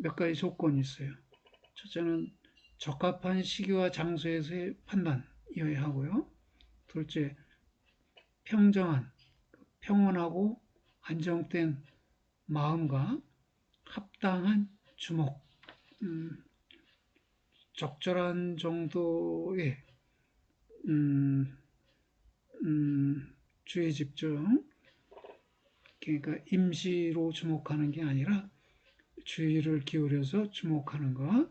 몇 가지 조건이 있어요. 첫째는 적합한 시기와 장소에서의 판단이어야 하고요. 둘째, 평정한, 평온하고 안정된 마음과 합당한 주목, 적절한 정도의 주의 집중, 그러니까 임시로 주목하는 게 아니라 주의를 기울여서 주목하는 것,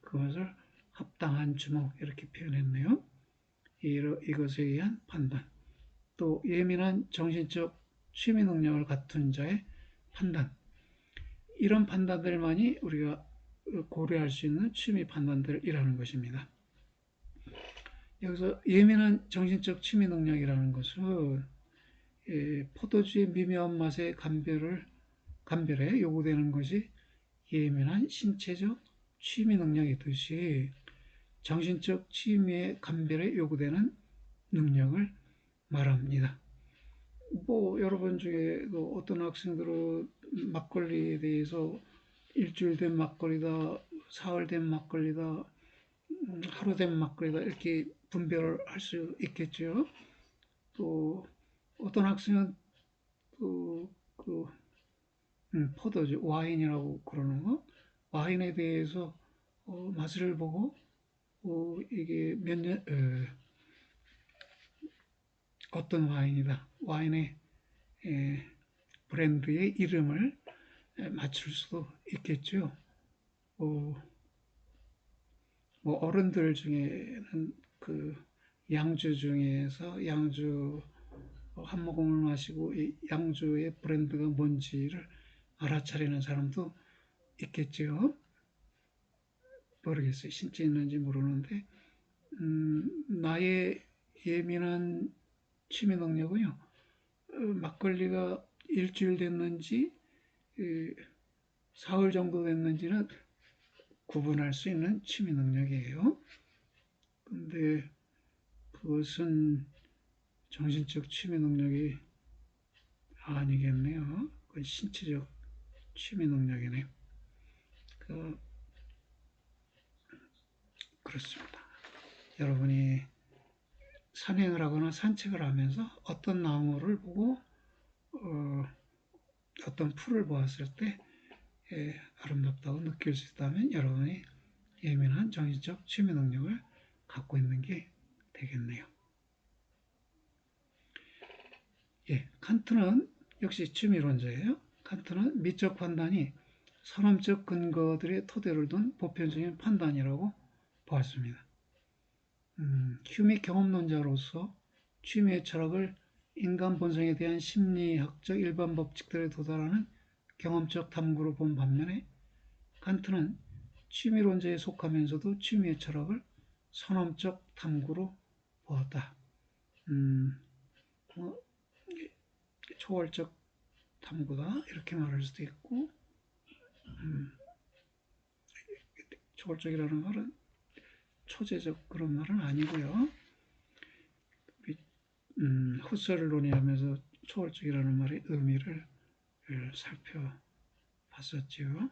그것을 합당한 주목 이렇게 표현했네요. 이것에 의한 판단, 또 예민한 정신적 취미 능력을 갖춘 자의 판단, 이런 판단들만이 우리가 고려할 수 있는 취미 판단들이라는 것입니다. 여기서 예민한 정신적 취미 능력이라는 것은 포도주의 미묘한 맛의 감별에 요구되는 것이 예민한 신체적 취미 능력이듯이 정신적 취미의 감별에 요구되는 능력을 말합니다. 여러분 중에도 어떤 학생들은 막걸리에 대해서 일주일 된 막걸리다, 사흘 된 막걸리다, 하루 된 막걸리다 이렇게 분별을 할 수 있겠죠. 또 어떤 학생은 포도주, 와인이라고 그러는 거, 와인에 대해서 맛을 보고 이게 어떤 와인이다, 와인의 브랜드의 이름을 맞출 수도 있겠죠. 어른들 중에는 양주 중에서 양주 한 모금을 마시고 이 양주의 브랜드가 뭔지를 알아차리는 사람도 있겠죠. 모르겠어요. 진짜 있는지 모르는데 나의 예민한 취미 능력은요. 막걸리가 일주일 됐는지 사흘 정도 됐는지는 구분할 수 있는 취미 능력이에요. 근데 그것은 정신적 취미 능력이 아니겠네요. 그건 신체적 취미 능력이네요. 그렇습니다. 여러분이 산행을 하거나 산책을 하면서 어떤 나무를 보고 어떤 풀을 보았을 때 아름답다고 느낄 수 있다면 여러분이 예민한 정신적 취미 능력을 갖고 있는 게 되겠네요. 칸트는 역시 취미론자예요. 칸트는 미적 판단이 선험적 근거들의 토대를 둔 보편적인 판단이라고 보았습니다. 휴미 경험론자로서 취미의 철학을 인간 본성에 대한 심리학적 일반 법칙들에 도달하는 경험적 탐구로 본 반면에 칸트는 취미론자에 속하면서도 취미의 철학을 선험적 탐구로 보았다. 초월적 탐구다 이렇게 말할 수도 있고, 초월적이라는 말은 초재적 그런 말은 아니고요. 후설을 논의하면서 초월적이라는 말의 의미를 살펴봤었지요.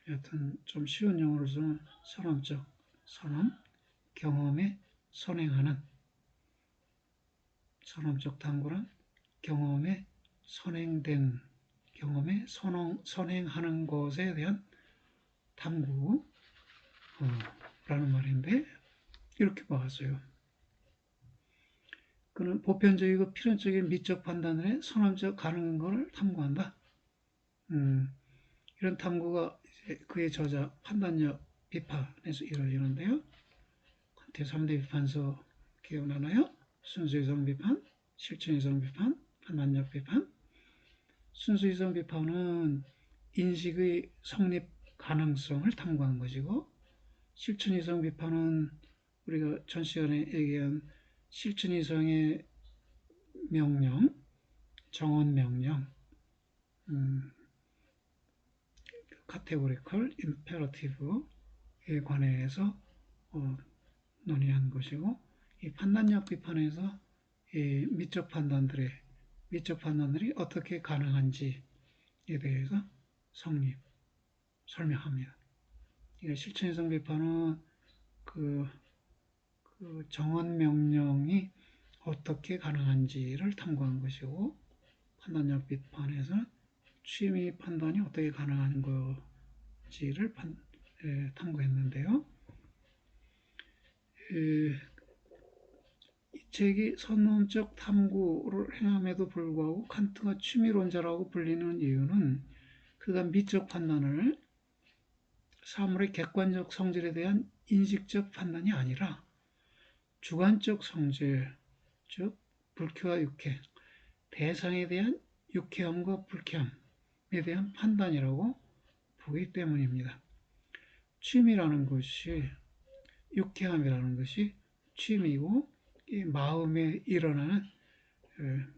여하튼 좀 쉬운 용어로서는 선험적, 선험, 경험에 선행하는, 선험적 탐구란 경험에 선행된, 경험에 선행하는 것에 대한 탐구라는 말인데 이렇게 봤어요. 그는 보편적이고 필연적인 미적 판단을 해 선험적 가능한 탐구한다. 이런 탐구가 이제 그의 저자 판단력 비판에서 이루어지는데요. 제3대 비판서 기억나나요? 순수이성 비판, 실천이성 비판, 판단력 비판. 순수이성 비판은 인식의 성립 가능성을 탐구한 것이고, 실천이성 비판은 우리가 전 시간에 얘기한 실천이성의 명령, 정언 명령, 카테고리컬 임페러티브에 관해서 논의한 것이고, 이 판단력 비판에서 이 미적 판단들이 어떻게 가능한지에 대해서 설명합니다. 실천해석 비판은 그 정언 명령이 어떻게 가능한지를 탐구한 것이고, 판단력 비판에서는 취미 판단이 어떻게 가능한 건지를 탐구했는데요. 이 책이 선론적 탐구를 행함에도 불구하고 칸트가 취미론자라고 불리는 이유는 그가 미적 판단을 사물의 객관적 성질에 대한 인식적 판단이 아니라 주관적 성질, 즉 불쾌와 유쾌, 대상에 대한 유쾌함과 불쾌함에 대한 판단이라고 보기 때문입니다. 취미라는 것이, 유쾌함이라는 것이 취미고 이 마음에 일어나는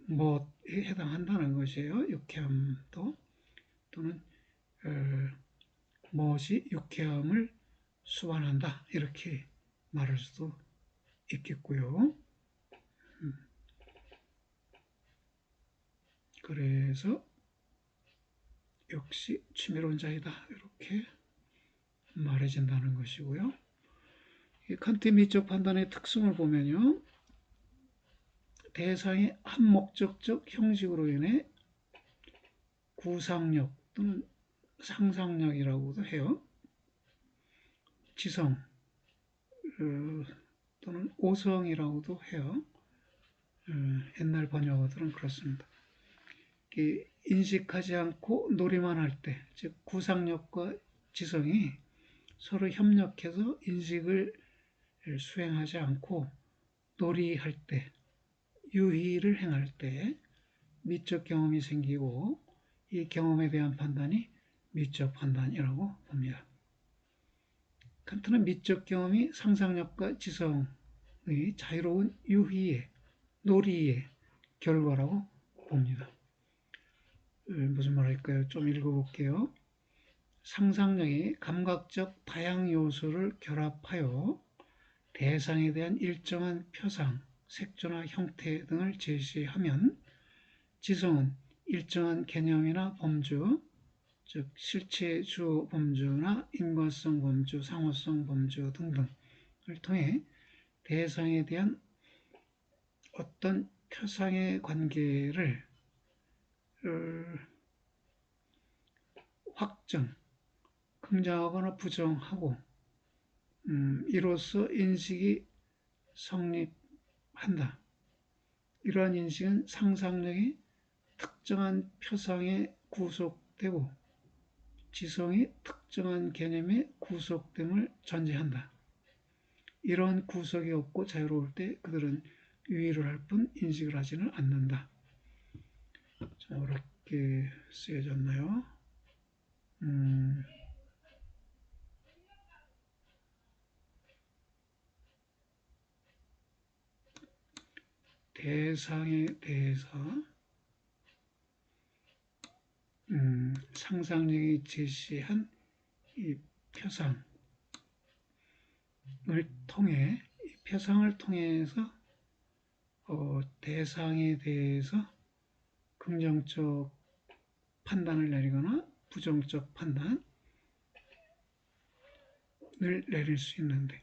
무엇에 해당한다는 것이에요. 유쾌함도 또는 무엇이 유쾌함을 수반한다 이렇게 말할 수도 있겠고요. 그래서 역시 취미론자이다 이렇게 말해진다는 것이고요. 이 칸트의 미적 판단의 특성을 보면요, 대상의 한목적적 형식으로 인해 구상력 또는 상상력이라고도 해요. 지성 또는 오성이라고도 해요. 옛날 번역어들은 그렇습니다. 인식하지 않고 놀이만 할 때, 즉 구상력과 지성이 서로 협력해서 인식을 수행하지 않고 놀이할 때, 유희를 행할 때 미적 경험이 생기고 이 경험에 대한 판단이 미적 판단이라고 봅니다. 칸트는 미적 경험이 상상력과 지성의 자유로운 유희의, 놀이의 결과라고 봅니다. 무슨 말일까요? 좀 읽어볼게요. 상상력이 감각적 다양 요소를 결합하여 대상에 대한 일정한 표상, 색조나 형태 등을 제시하면 지성은 일정한 개념이나 범주, 즉 실체 주어 범주나 인과성 범주, 상호성 범주 등등을 통해 대상에 대한 어떤 표상의 관계를 확정, 긍정하거나 부정하고 이로써 인식이 성립한다. 이러한 인식은 상상력이 특정한 표상에 구속되고 지성이 특정한 개념에 구속됨을 전제한다. 이러한 구속이 없고 자유로울 때 그들은 유의를 할 뿐 인식을 하지는 않는다. 좀 어렵게 쓰여졌나요? 대상에 대해서 상상력이 제시한 이 표상을 통해, 이 표상을 통해서 대상에 대해서 긍정적 판단을 내리거나 부정적 판단을 내릴 수 있는데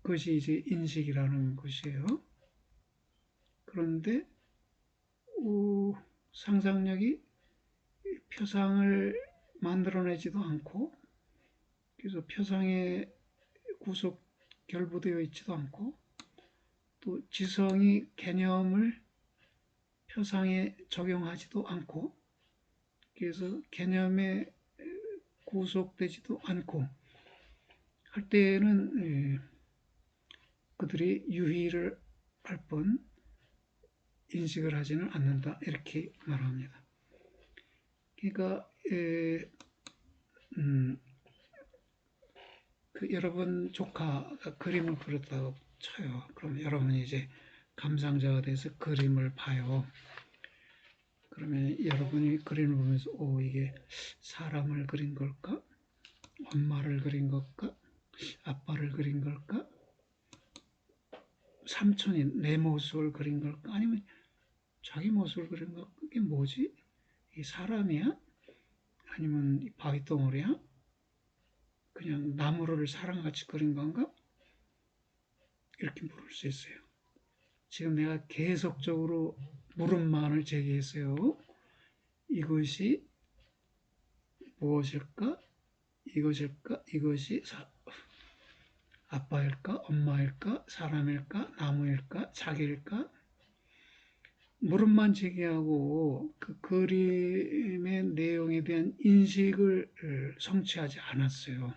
그것이 이제 인식이라는 것이에요. 그런데 상상력이 표상을 만들어내지도 않고 그래서 표상에 구속 결부되어 있지도 않고 또 지성이 개념을 표상에 적용하지도 않고 그래서 개념에 구속되지도 않고 할 때에는 그들이 유희를 할 뿐 인식을 하지는 않는다 이렇게 말합니다. 그러니까 여러분 조카가 그림을 그렸다고 쳐요. 그럼 여러분이 이제 감상자가 돼서 그림을 봐요. 그러면 여러분이 그림을 보면서 이게 사람을 그린 걸까? 엄마를 그린 걸까? 아빠를 그린 걸까? 삼촌이 내 모습을 그린 걸까? 아니면 자기 모습을 그린 걸까? 그게 뭐지? 이 사람이야? 아니면 바위덩어리야? 그냥 나무를 사람같이 그린 건가? 이렇게 물을 수 있어요. 지금 내가 계속적으로 물음만을 제기했어요. 이것이 무엇일까? 이것일까? 이것이 아빠일까? 엄마일까? 사람일까? 나무일까? 자기일까? 물음만 제기하고 그 그림의 내용에 대한 인식을 성취하지 않았어요.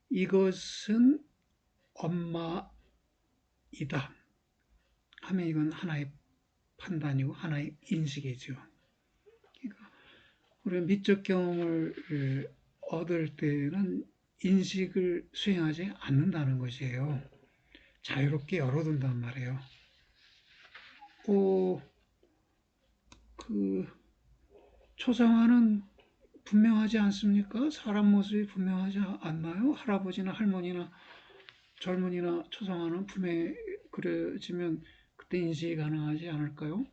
이것은 엄마이다 하면 이건 하나의 판단이고 하나의 인식이죠. 그러니까 우리가 미적 경험을 얻을 때는 인식을 수행하지 않는다는 것이에요. 자유롭게 열어둔단 말이에요. 그 초상화는 분명하지 않습니까? 사람 모습이 분명하지 않나요? 할아버지나 할머니나 젊은이나 초상화는 분명히 그려지면 그때 인식이 가능하지 않을까요?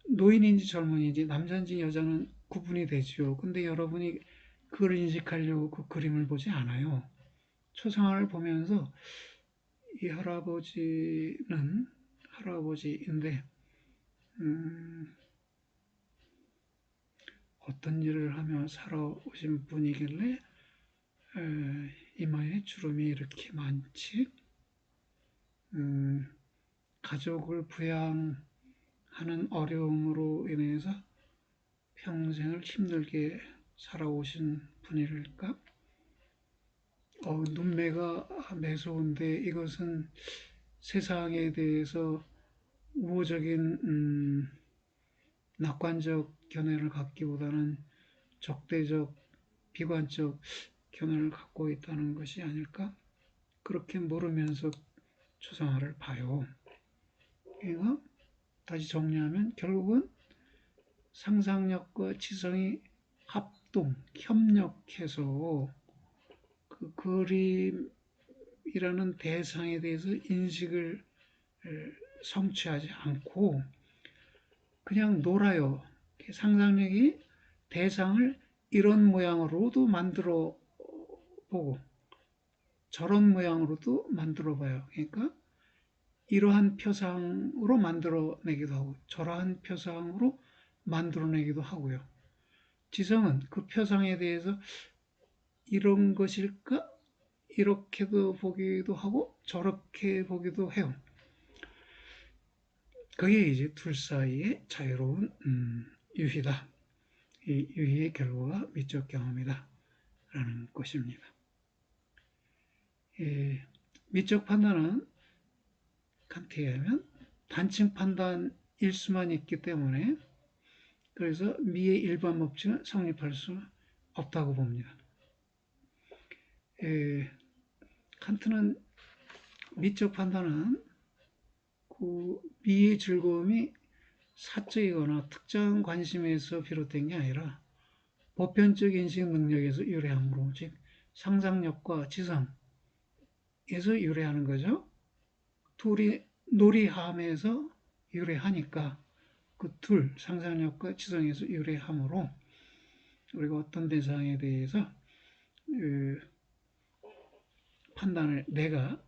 노인인지 젊은이인지 남자인지 여자는 구분이 되지요. 근데 여러분이 그걸 인식하려고 그 그림을 보지 않아요. 초상화를 보면서 이 할아버지는 할아버지인데 어떤 일을 하며 살아오신 분이길래 이마에 주름이 이렇게 많지? 가족을 부양하는 어려움으로 인해서 평생을 힘들게 살아오신 분일까? 눈매가 매서운데 이것은 세상에 대해서 우호적인 낙관적 견해를 갖기보다는 적대적 비관적 견해를 갖고 있다는 것이 아닐까? 그렇게 모르면서 초상화를 봐요. 그러니까 다시 정리하면 결국은 상상력과 지성이 합동, 협력해서 그 그림이라는 대상에 대해서 인식을 성취하지 않고 그냥 놀아요. 상상력이 대상을 이런 모양으로도 만들어 보고 저런 모양으로도 만들어 봐요. 그러니까 이러한 표상으로 만들어내기도 하고 저러한 표상으로 만들어내기도 하고요. 지성은 그 표상에 대해서 이런 것일까? 이렇게도 보기도 하고 저렇게 보기도 해요. 그게 이제 둘 사이의 자유로운 유희다. 이 유희의 결과가 미적 경험이다. 라는 것입니다. 미적 판단은 칸트에 의하면 단층 판단일 수만 있기 때문에 그래서 미의 일반 법칙은 성립할 수 없다고 봅니다. 칸트는 미적 판단은 그 미의 즐거움이 사적이거나 특정 관심에서 비롯된 게 아니라 보편적 인식 능력에서 유래하므로 즉 상상력과 지성에서 유래하는 거죠. 둘이 놀이함에서 유래하니까 그 둘 상상력과 지성에서 유래하므로 우리가 어떤 대상에 대해서 판단을 내가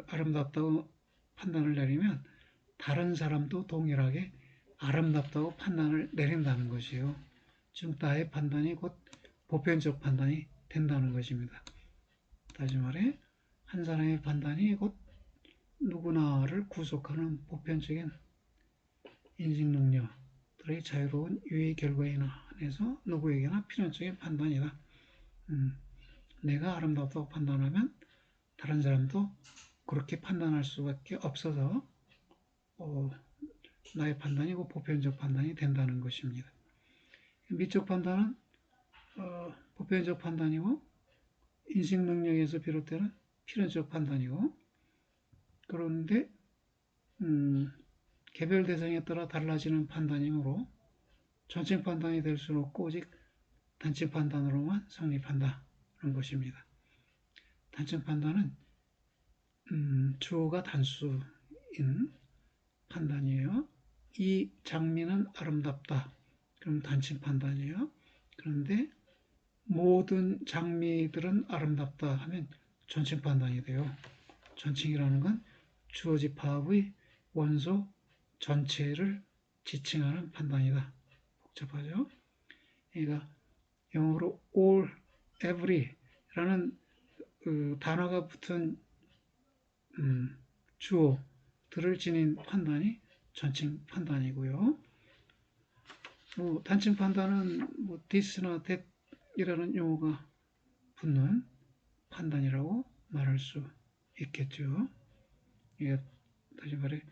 아름답다고 판단을 내리면 다른 사람도 동일하게 아름답다고 판단을 내린다는 것이요. 즉 나의 판단이 곧 보편적 판단이 된다는 것입니다. 다시 말해 한 사람의 판단이 곧 누구나를 구속하는 보편적인 인식 능력들의 자유로운 유의 결과에 한해서 누구에게나 필연적인 판단이다. 내가 아름답다고 판단하면 다른 사람도 그렇게 판단할 수밖에 없어서 나의 판단이 그 보편적 판단이 된다는 것입니다. 미적 판단은 보편적 판단이고 인식 능력에서 비롯되는 필연적 판단이고 그런데 개별 대상에 따라 달라지는 판단이므로 전체 판단이 될 수는 없고 오직 단층 판단으로만 성립한다는 것입니다. 단층 판단은 주어가 단수인 판단이에요. 이 장미는 아름답다. 그럼 단층 판단이에요. 그런데 모든 장미들은 아름답다 하면 전층 판단이 돼요. 전층이라는 건 주어 집합의 원소 전체를 지칭하는 판단이다. 복잡하죠? 그러니까 영어로 all, every라는 단어가 붙은 주어들을 지닌 판단이 전층 판단이고요. 단층 판단은 this나 that이라는 용어가 붙는 판단이라고 말할 수 있겠죠. 예, 다시 말해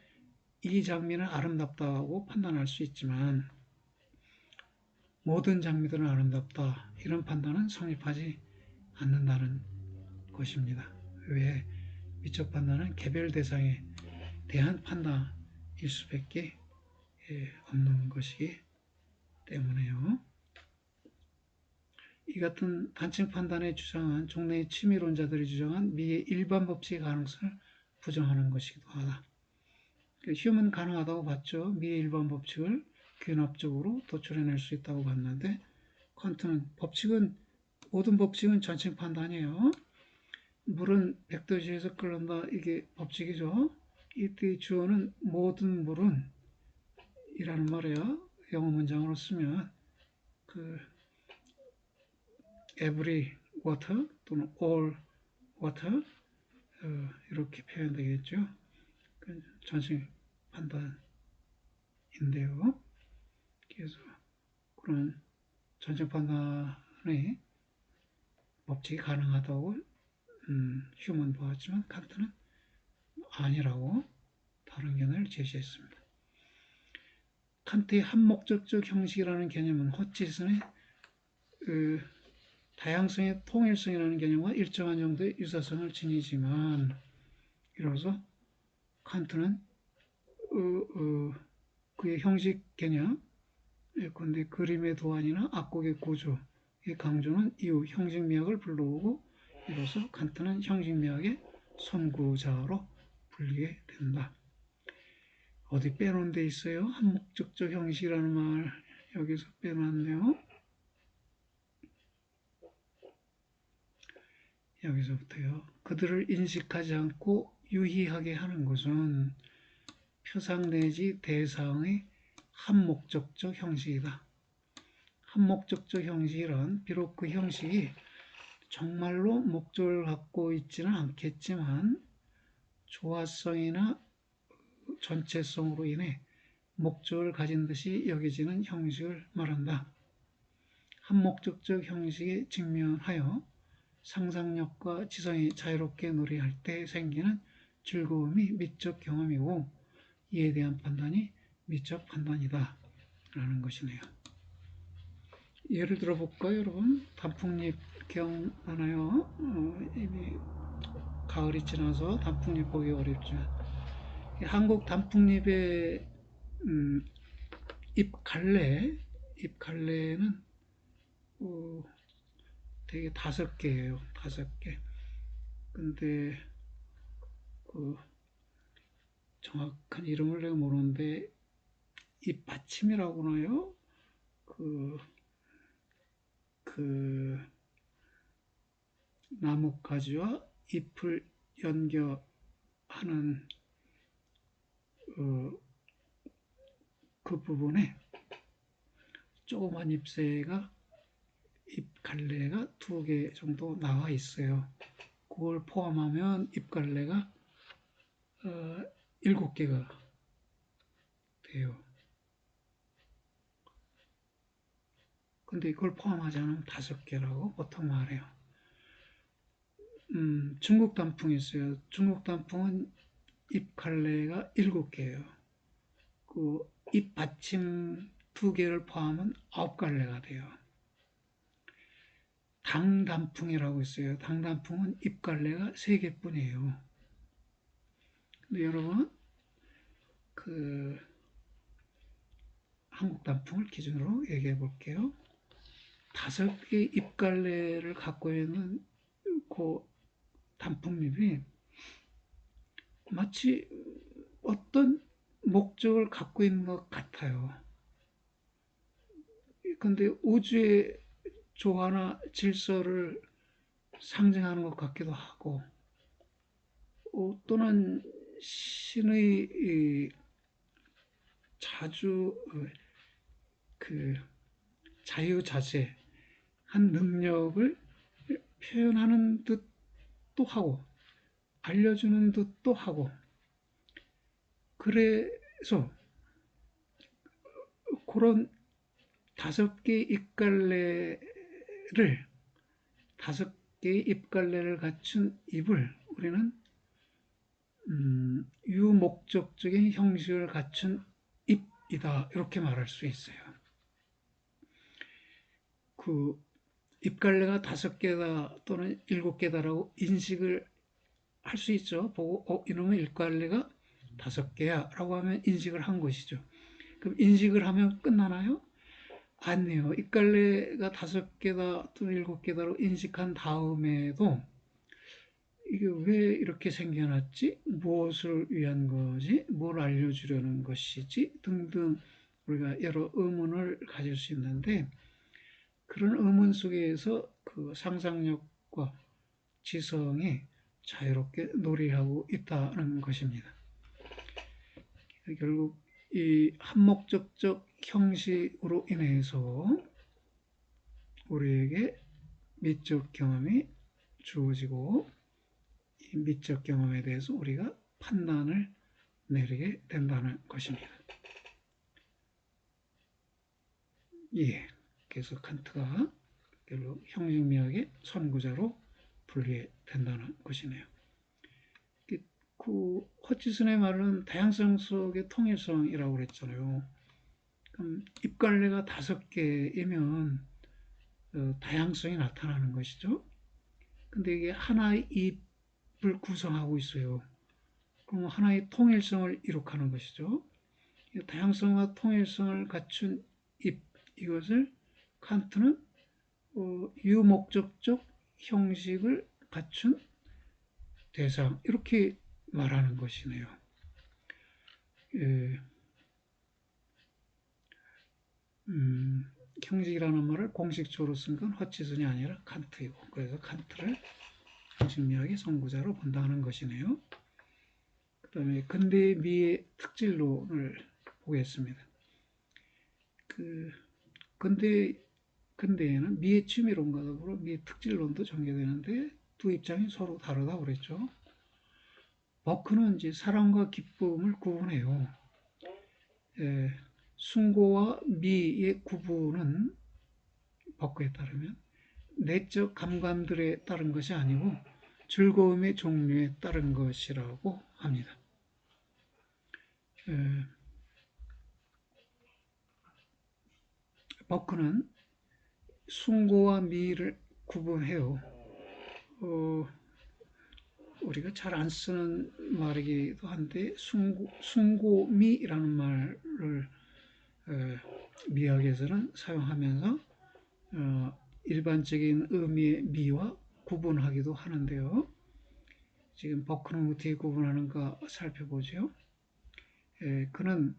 이 장미는 아름답다고 판단할 수 있지만 모든 장미들은 아름답다 이런 판단은 성립하지 않는다는 것입니다. 왜? 미적 판단은 개별 대상에 대한 판단일 수밖에 없는 것이기 때문에요. 이 같은 단층 판단에 주장한 종래의 취미론자들이 주장한 미의 일반 법칙의 가능성을 부정하는 것이기도 하다. 휴먼 가능하다고 봤죠. 미의 일반 법칙을 귀납적으로 도출해낼 수 있다고 봤는데 칸트는 모든 법칙은 전층 판단이에요. 물은 100도씨에서 끓는다. 이게 법칙이죠. 이때 주어는 모든 물은 이라는 말이야. 영어 문장으로 쓰면 every water 또는 all water 이렇게 표현되겠죠. 전층 판단인데요. 그래서 그런 전층 판단의 법칙이 가능하다고 휴먼 보았지만 칸트는 아니라고 다른 견해를 제시했습니다. 칸트의 한목적적 형식이라는 개념은 허치슨의 다양성의 통일성이라는 개념과 일정한 정도의 유사성을 지니지만 이로써 칸트는 그의 형식 개념, 예컨대 그림의 도안이나 악곡의 구조의 강조는 이후 형식미학을 불러오고 이로써 칸트는 형식미학의 선구자로 불리게 된다. 어디 빼놓은 데 있어요? 한목적적 형식이라는 말 여기서 빼놨네요. 여기서부터요. 그들을 인식하지 않고 유희하게 하는 것은 표상 내지 대상의 한목적적 형식이다. 한목적적 형식이란 비록 그 형식이 정말로 목적을 갖고 있지는 않겠지만 조화성이나 전체성으로 인해 목적을 가진 듯이 여겨지는 형식을 말한다. 한목적적 형식에 직면하여 상상력과 지성이 자유롭게 놀이할 때 생기는 즐거움이 미적 경험이고 이에 대한 판단이 미적 판단이다 라는 것이네요. 예를 들어 볼까요, 여러분? 단풍잎 기억나나요? 이미 가을이 지나서 단풍잎 보기 어렵지만 한국 단풍잎의 잎갈래는 되게 5개예요. 5개. 근데 그 정확한 이름을 내가 모르는데 잎받침이라고 하나요? 그 나뭇가지와 잎을 연결하는 그 부분에 조그만 잎새가 잎갈래가 2개 정도 나와 있어요. 그걸 포함하면 잎갈래가 7개가 돼요. 근데 이걸 포함하지 않으면 5개라고 보통 말해요. 중국 단풍이 있어요. 중국 단풍은 잎갈래가 7개예요. 그 잎받침 2개를 포함하면 9갈래가 돼요. 당단풍이라고 있어요. 당단풍은 잎갈래가 3개뿐이에요. 근데 여러분 그 한국 단풍을 기준으로 얘기해 볼게요. 5개의 잎갈래를 갖고 있는 그 단풍잎이 마치 어떤 목적을 갖고 있는 것 같아요. 근데 우주의 조화나 질서를 상징하는 것 같기도 하고, 또는 신의 자주 그 자유자재한 능력을 표현하는 듯도 하고, 알려주는 듯도 하고, 그래서 그런 5개의 잎갈래를, 5개의 잎갈래를 갖춘 잎을 우리는 유목적적인 형식을 갖춘 잎이다, 이렇게 말할 수 있어요. 그 잎갈래가 5개다 또는 7개다라고 인식을 할 수 있죠. 보고 이놈의 잎갈래가 5개야 라고 하면 인식을 한 것이죠. 그럼 인식을 하면 끝나나요? 아니에요. 잎갈래가 5개다 또는 7개다로 인식한 다음에도 이게 왜 이렇게 생겨났지? 무엇을 위한 거지? 뭘 알려주려는 것이지? 등등 우리가 여러 의문을 가질 수 있는데, 그런 의문 속에서 그 상상력과 지성이 자유롭게 놀이하고 있다는 것입니다. 결국 이 한목적적 형식으로 인해서 우리에게 미적 경험이 주어지고, 이 미적 경험에 대해서 우리가 판단을 내리게 된다는 것입니다. 예, 그래서 칸트가 결국 형식미학의 선구자로 분류된다는 것이네요. 그 허치슨의 말은 다양성 속의 통일성이라고 그랬잖아요. 그럼 잎갈래가 5개이면 다양성이 나타나는 것이죠. 근데 이게 하나의 잎을 구성하고 있어요. 그럼 하나의 통일성을 이룩하는 것이죠. 다양성과 통일성을 갖춘 잎, 이것을 칸트는 유목적적 형식을 갖춘 대상, 이렇게 말하는 것이네요. 형식이라는 말을 공식적으로 쓴 건 허치슨이 아니라 칸트이고, 그래서 칸트를 형식미학의 선구자로 본다는 것이네요. 그 다음에 근대의 미의 특질론을 보겠습니다. 근대에는 미의 취미론과 더불어 미의 특질론도 전개되는데 두 입장이 서로 다르다고 그랬죠. 버크는 이제 사랑과 기쁨을 구분해요. 숭고와 미의 구분은 버크에 따르면 내적 감관들에 따른 것이 아니고 즐거움의 종류에 따른 것이라고 합니다. 버크는 숭고와 미를 구분해요. 우리가 잘 안 쓰는 말이기도 한데 숭고미라는 말을 미학에서는 사용하면서 일반적인 의미의 미와 구분하기도 하는데요. 지금 버크는 어떻게 구분하는가 살펴보죠. 그는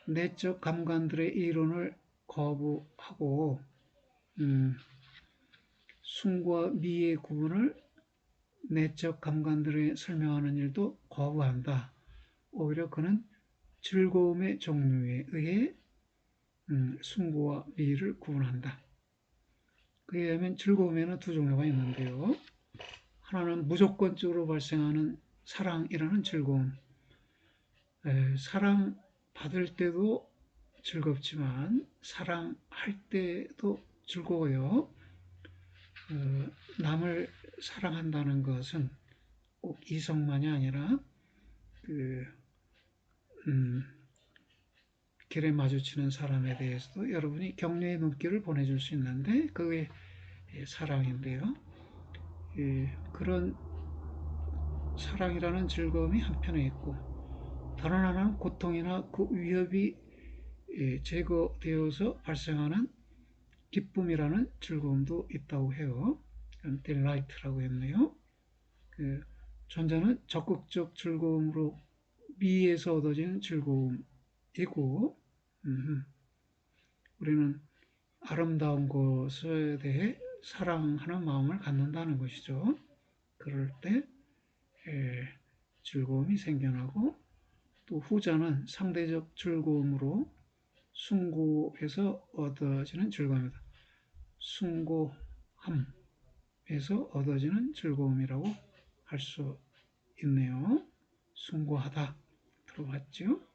내적 감관들의 이론을 거부하고 숭과 미의 구분을 내적 감관들을 설명하는 일도 거부한다. 오히려 그는 즐거움의 종류에 의해 숭고와 미를 구분한다. 그에 의하면 즐거움에는 두 종류가 있는데요. 하나는 무조건적으로 발생하는 사랑이라는 즐거움. 사랑 받을 때도 즐겁지만 사랑할 때도 즐거워요. 남을 사랑한다는 것은 꼭 이성만이 아니라 길에 마주치는 사람에 대해서도 여러분이 격려의 눈길을 보내줄 수 있는데 그게 사랑인데요. 그런 사랑이라는 즐거움이 한편에 있고, 다른 하나는 고통이나 그 위협이 제거되어서 발생하는 기쁨이라는 즐거움도 있다고 해요. delight라고 했네요. 그 전자는 적극적 즐거움으로 미에서 얻어지는 즐거움이고, 우리는 아름다운 것에 대해 사랑하는 마음을 갖는다는 것이죠. 그럴 때 즐거움이 생겨나고, 또 후자는 상대적 즐거움으로 숭고에서 얻어지는 즐거움이다. 숭고함에서 얻어지는 즐거움이라고 할 수 있네요. 숭고하다 들어봤죠?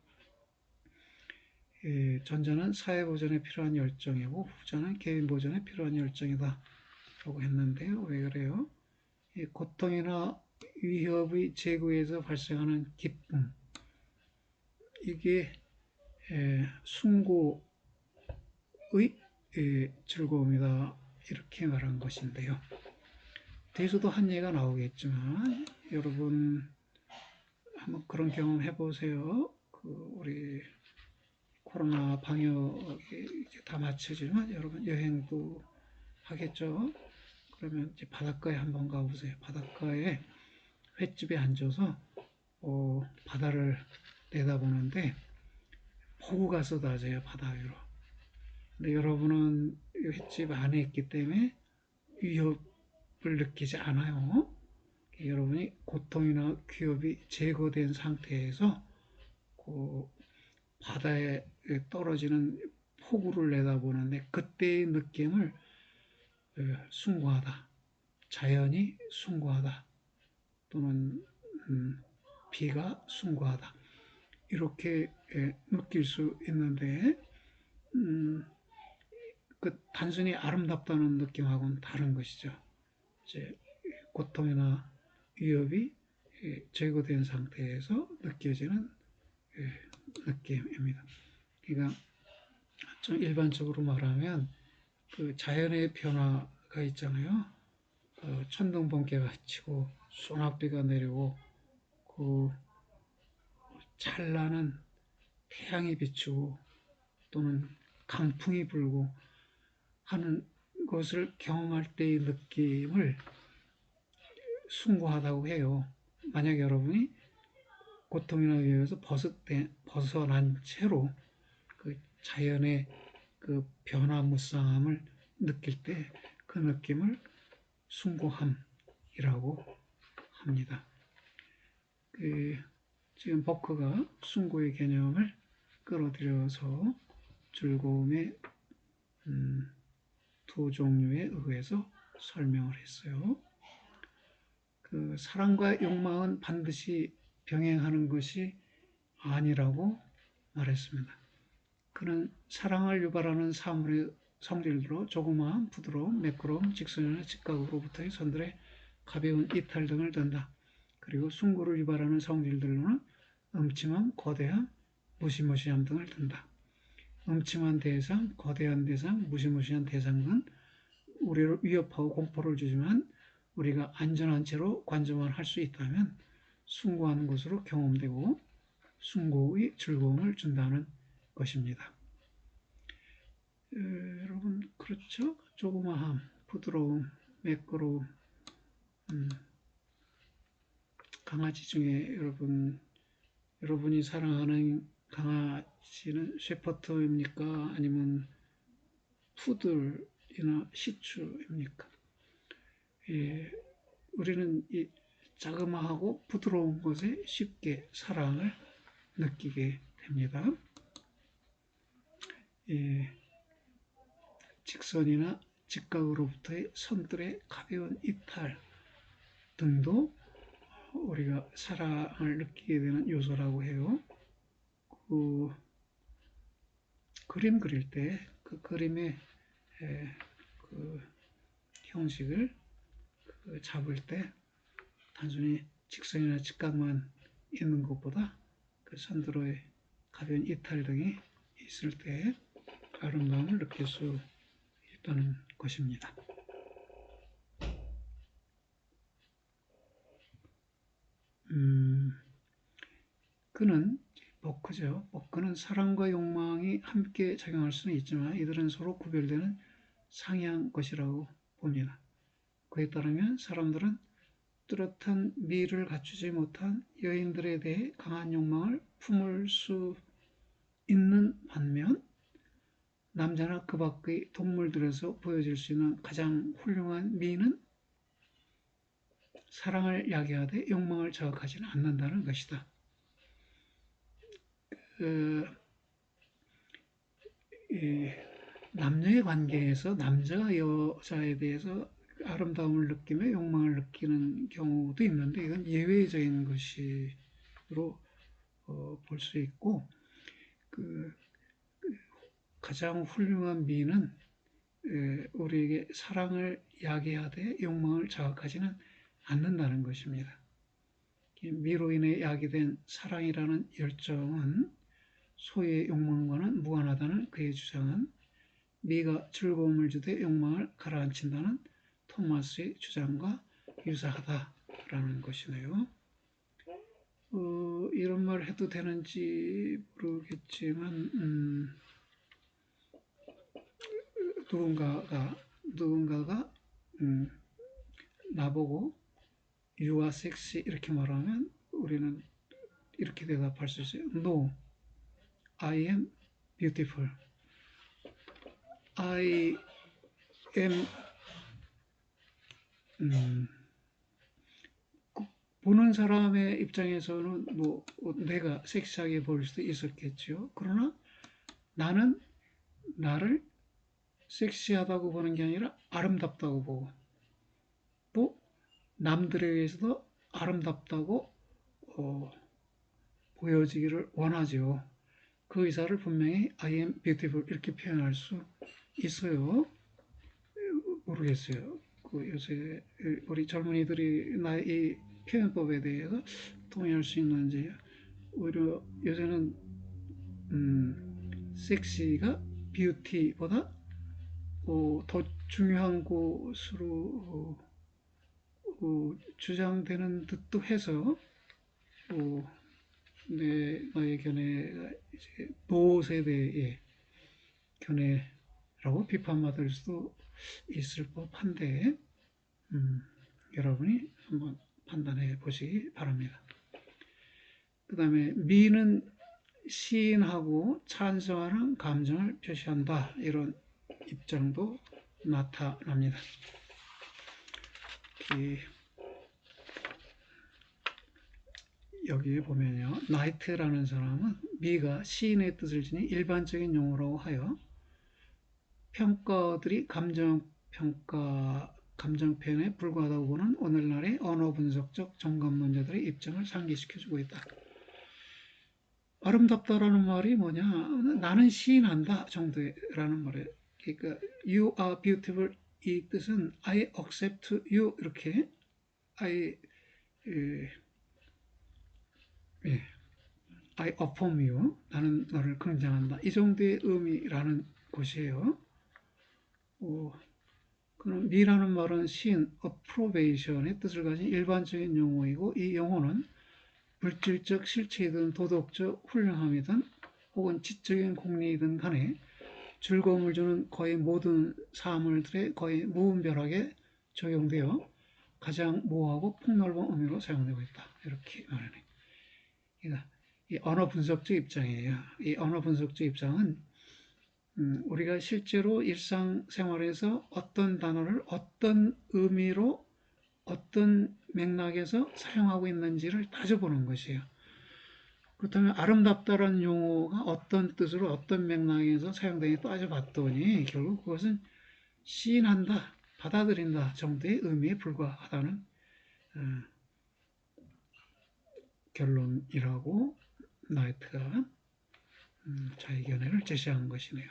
전자는 사회 보전에 필요한 열정이고 후자는 개인 보전에 필요한 열정이다 라고 했는데요. 왜 그래요? 고통이나 위협의 제거에서 발생하는 기쁨, 이게 숭고의 즐거움이다 이렇게 말한 것인데요. 뒤에서도 한 예가 나오겠지만 여러분 한번 그런 경험 해보세요. 우리 코로나 방역이 이제 다 마쳐지면 여러분 여행도 하겠죠. 그러면 이제 바닷가에 한번 가보세요. 바닷가에 횟집에 앉아서 바다를 내다보는데 폭우가 쏟아져요. 바다 위로. 근데 여러분은 횟집 안에 있기 때문에 위협을 느끼지 않아요. 여러분이 고통이나 위협이 제거된 상태에서 그 바다에 떨어지는 폭우를 내다보는데 그때의 느낌을 숭고하다, 자연이 숭고하다, 또는 비가 숭고하다 이렇게 느낄 수 있는데 그 단순히 아름답다는 느낌하고는 다른 것이죠. 이제 고통이나 위협이 제거된 상태에서 느껴지는 느낌입니다. 그러니까 좀 일반적으로 말하면 그 자연의 변화가 있잖아요. 천둥 번개가 치고 소낙비가 내리고 그 찬란한 태양이 비추고 또는 강풍이 불고 하는 것을 경험할 때의 느낌을 숭고하다고 해요. 만약 여러분이 고통이나 위협에서 벗어난 채로 그 자연의 그 변화무쌍함을 느낄 때 그 느낌을 숭고함이라고 합니다. 지금 버크가 숭고의 개념을 끌어들여서 즐거움의 두 종류에 의해서 설명을 했어요. 그 사랑과 욕망은 반드시 병행하는 것이 아니라고 말했습니다. 그는 사랑을 유발하는 사물의 성질로 조그마한 부드러움, 매끄러움, 직선이나 직각으로부터의 선들의 가벼운 이탈 등을 든다. 그리고 숭고를 유발하는 성질들로는 음침함, 거대함, 무시무시함 등을 든다. 음침한 대상, 거대한 대상, 무시무시한 대상은 우리를 위협하고 공포를 주지만 우리가 안전한 채로 관조만 할 수 있다면 숭고한 것으로 경험되고 숭고의 즐거움을 준다는 것입니다. 여러분 그렇죠? 조그마함, 부드러움, 매끄러움. 강아지 중에 여러분이 사랑하는 강아지는 셰퍼드입니까? 아니면 푸들이나 시츄입니까? 우리는 이 자그마하고 부드러운 것에 쉽게 사랑을 느끼게 됩니다. 직선이나 직각으로부터의 선들의 가벼운 이탈 등도 우리가 사랑을 느끼게 되는 요소라고 해요. 그 그림 그릴 때 그 그림의 그 형식을 잡을 때 단순히 직선이나 직각만 있는 것보다 그 선들의 가벼운 이탈 등이 있을 때 아름다움을 느낄 수 있다는 것입니다. 그는 버크죠. 버크는 사랑과 욕망이 함께 작용할 수는 있지만 이들은 서로 구별되는 상이한 것이라고 봅니다. 그에 따르면 사람들은 뚜렷한 미를 갖추지 못한 여인들에 대해 강한 욕망을 품을 수 있는 반면 남자나 그 밖의 동물들에서 보여질 수 있는 가장 훌륭한 미는 사랑을 야기하되 욕망을 자극하지는 않는다는 것이다. 남녀의 관계에서 남자가 여자에 대해서 아름다움을 느끼며 욕망을 느끼는 경우도 있는데 이건 예외적인 것으로 볼 수 있고 그 가장 훌륭한 미는 우리에게 사랑을 야기하되 욕망을 자극하지는 않는다는 것입니다. 미로 인해 야기된 사랑이라는 열정은 소유의 욕망과는 무관하다는 그의 주장은 미가 즐거움을 주되 욕망을 가라앉힌다는 토마스의 주장과 유사하다라는 것이네요. 이런 말 해도 되는지 모르겠지만 누군가가 나보고 You are sexy 이렇게 말하면 우리는 이렇게 대답할 수 있어요. No, I am beautiful. I am 보는 사람의 입장에서는 뭐 내가 섹시하게 보일 수도 있었겠죠. 그러나 나는 나를 섹시하다고 보는 게 아니라 아름답다고 보고 또 남들에 의해서도 아름답다고 보여지기를 원하죠. 그 의사를 분명히 I am beautiful 이렇게 표현할 수 있어요. 모르겠어요. 요새 우리 젊은이들이 나의 표현법에 대해서 동의할 수 있는지. 오히려 요새는 섹시가 뷰티보다 더 중요한 것으로 주장되는 듯도 해서 나의 견해가 이제 노세대의 견해라고 비판받을 수도 있을 법한데 여러분이 한번 판단해 보시기 바랍니다. 그 다음에 미는 시인하고 찬성하는 감정을 표시한다. 이런 입장도 나타납니다. 여기 보면요. 나이트라는 사람은 미가 시인의 뜻을 지닌 일반적인 용어라고 하여 평가들이 감정 표현에 불과하다고 보는 오늘날의 언어 분석적 정감론자들의 입장을 상기시켜주고 있다. 아름답다라는 말이 뭐냐? 나는 시인한다 정도라는 말이에요. 그러니까 you are beautiful 이 뜻은 I accept you 이렇게 I affirm you 나는 너를 긍정한다 이 정도의 의미라는 것이에요. 그럼 미라는 말은 시인 approbation의 뜻을 가진 일반적인 용어이고 이 용어는 물질적 실체이든 도덕적 훌륭함이든 혹은 지적인 공리이든 간에 즐거움을 주는 거의 모든 사물들에 거의 무분별하게 적용되어 가장 모호하고 폭넓은 의미로 사용되고 있다. 이렇게 말하네. 그러니까 이 언어 분석적 입장이에요. 이 언어 분석적 입장은 우리가 실제로 일상생활에서 어떤 단어를 어떤 의미로 어떤 맥락에서 사용하고 있는지를 따져보는 것이에요. 그렇다면 아름답다라는 용어가 어떤 뜻으로 어떤 맥락에서 사용되는지 따져봤더니 결국 그것은 시인한다, 받아들인다 정도의 의미에 불과하다는 결론이라고 나이트가 자기 견해를 제시한 것이네요.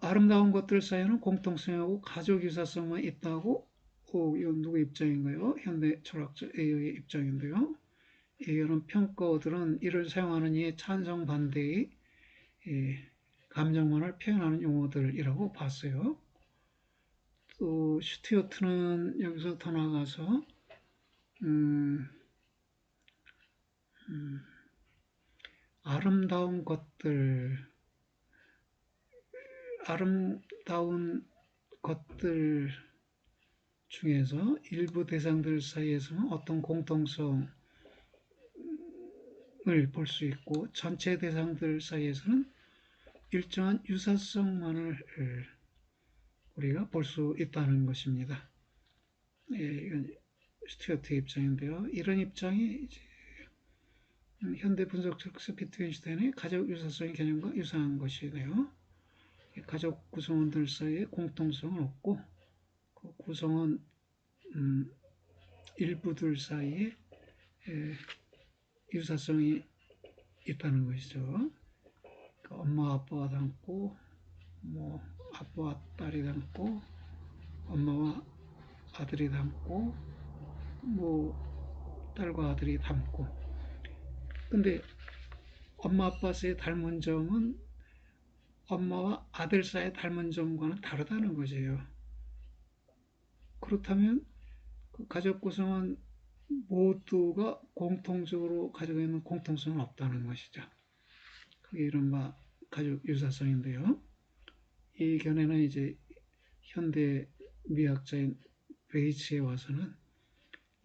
아름다운 것들 사이에는 공통성하고 가족 유사성만 있다고 이건 누구 입장인가요? 현대 철학자 A의 입장인데요. 이런 평가들은 이를 사용하는 이의 찬성 반대의 감정만을 표현하는 용어들이라고 봤어요. 또 슈티어트는 여기서 더 나아가서 아름다운 것들 중에서 일부 대상들 사이에서는 어떤 공통성을 볼 수 있고 전체 대상들 사이에서는 일정한 유사성만을 우리가 볼 수 있다는 것입니다. 이건 스튜어트의 입장인데요. 이런 입장이 이제 현대 분석적 비트겐슈타인의 가족 유사성의 개념과 유사한 것이네요. 가족 구성원들 사이에 공통성은 없고 그 구성원 일부들 사이에 유사성이 있다는 것이죠. 엄마 아빠가 닮고 뭐 아빠와 딸이 닮고 엄마와 아들이 닮고 뭐 딸과 아들이 닮고 근데 엄마 아빠 사이에 닮은 점은 엄마와 아들 사이에 닮은 점과는 다르다는 것이에요. 그렇다면 그 가족 구성원 모두가 공통적으로 가지고 있는 공통성은 없다는 것이죠. 그게 이른바 가족 유사성인데요. 이 견해는 이제 현대 미학자인 베이츠에 와서는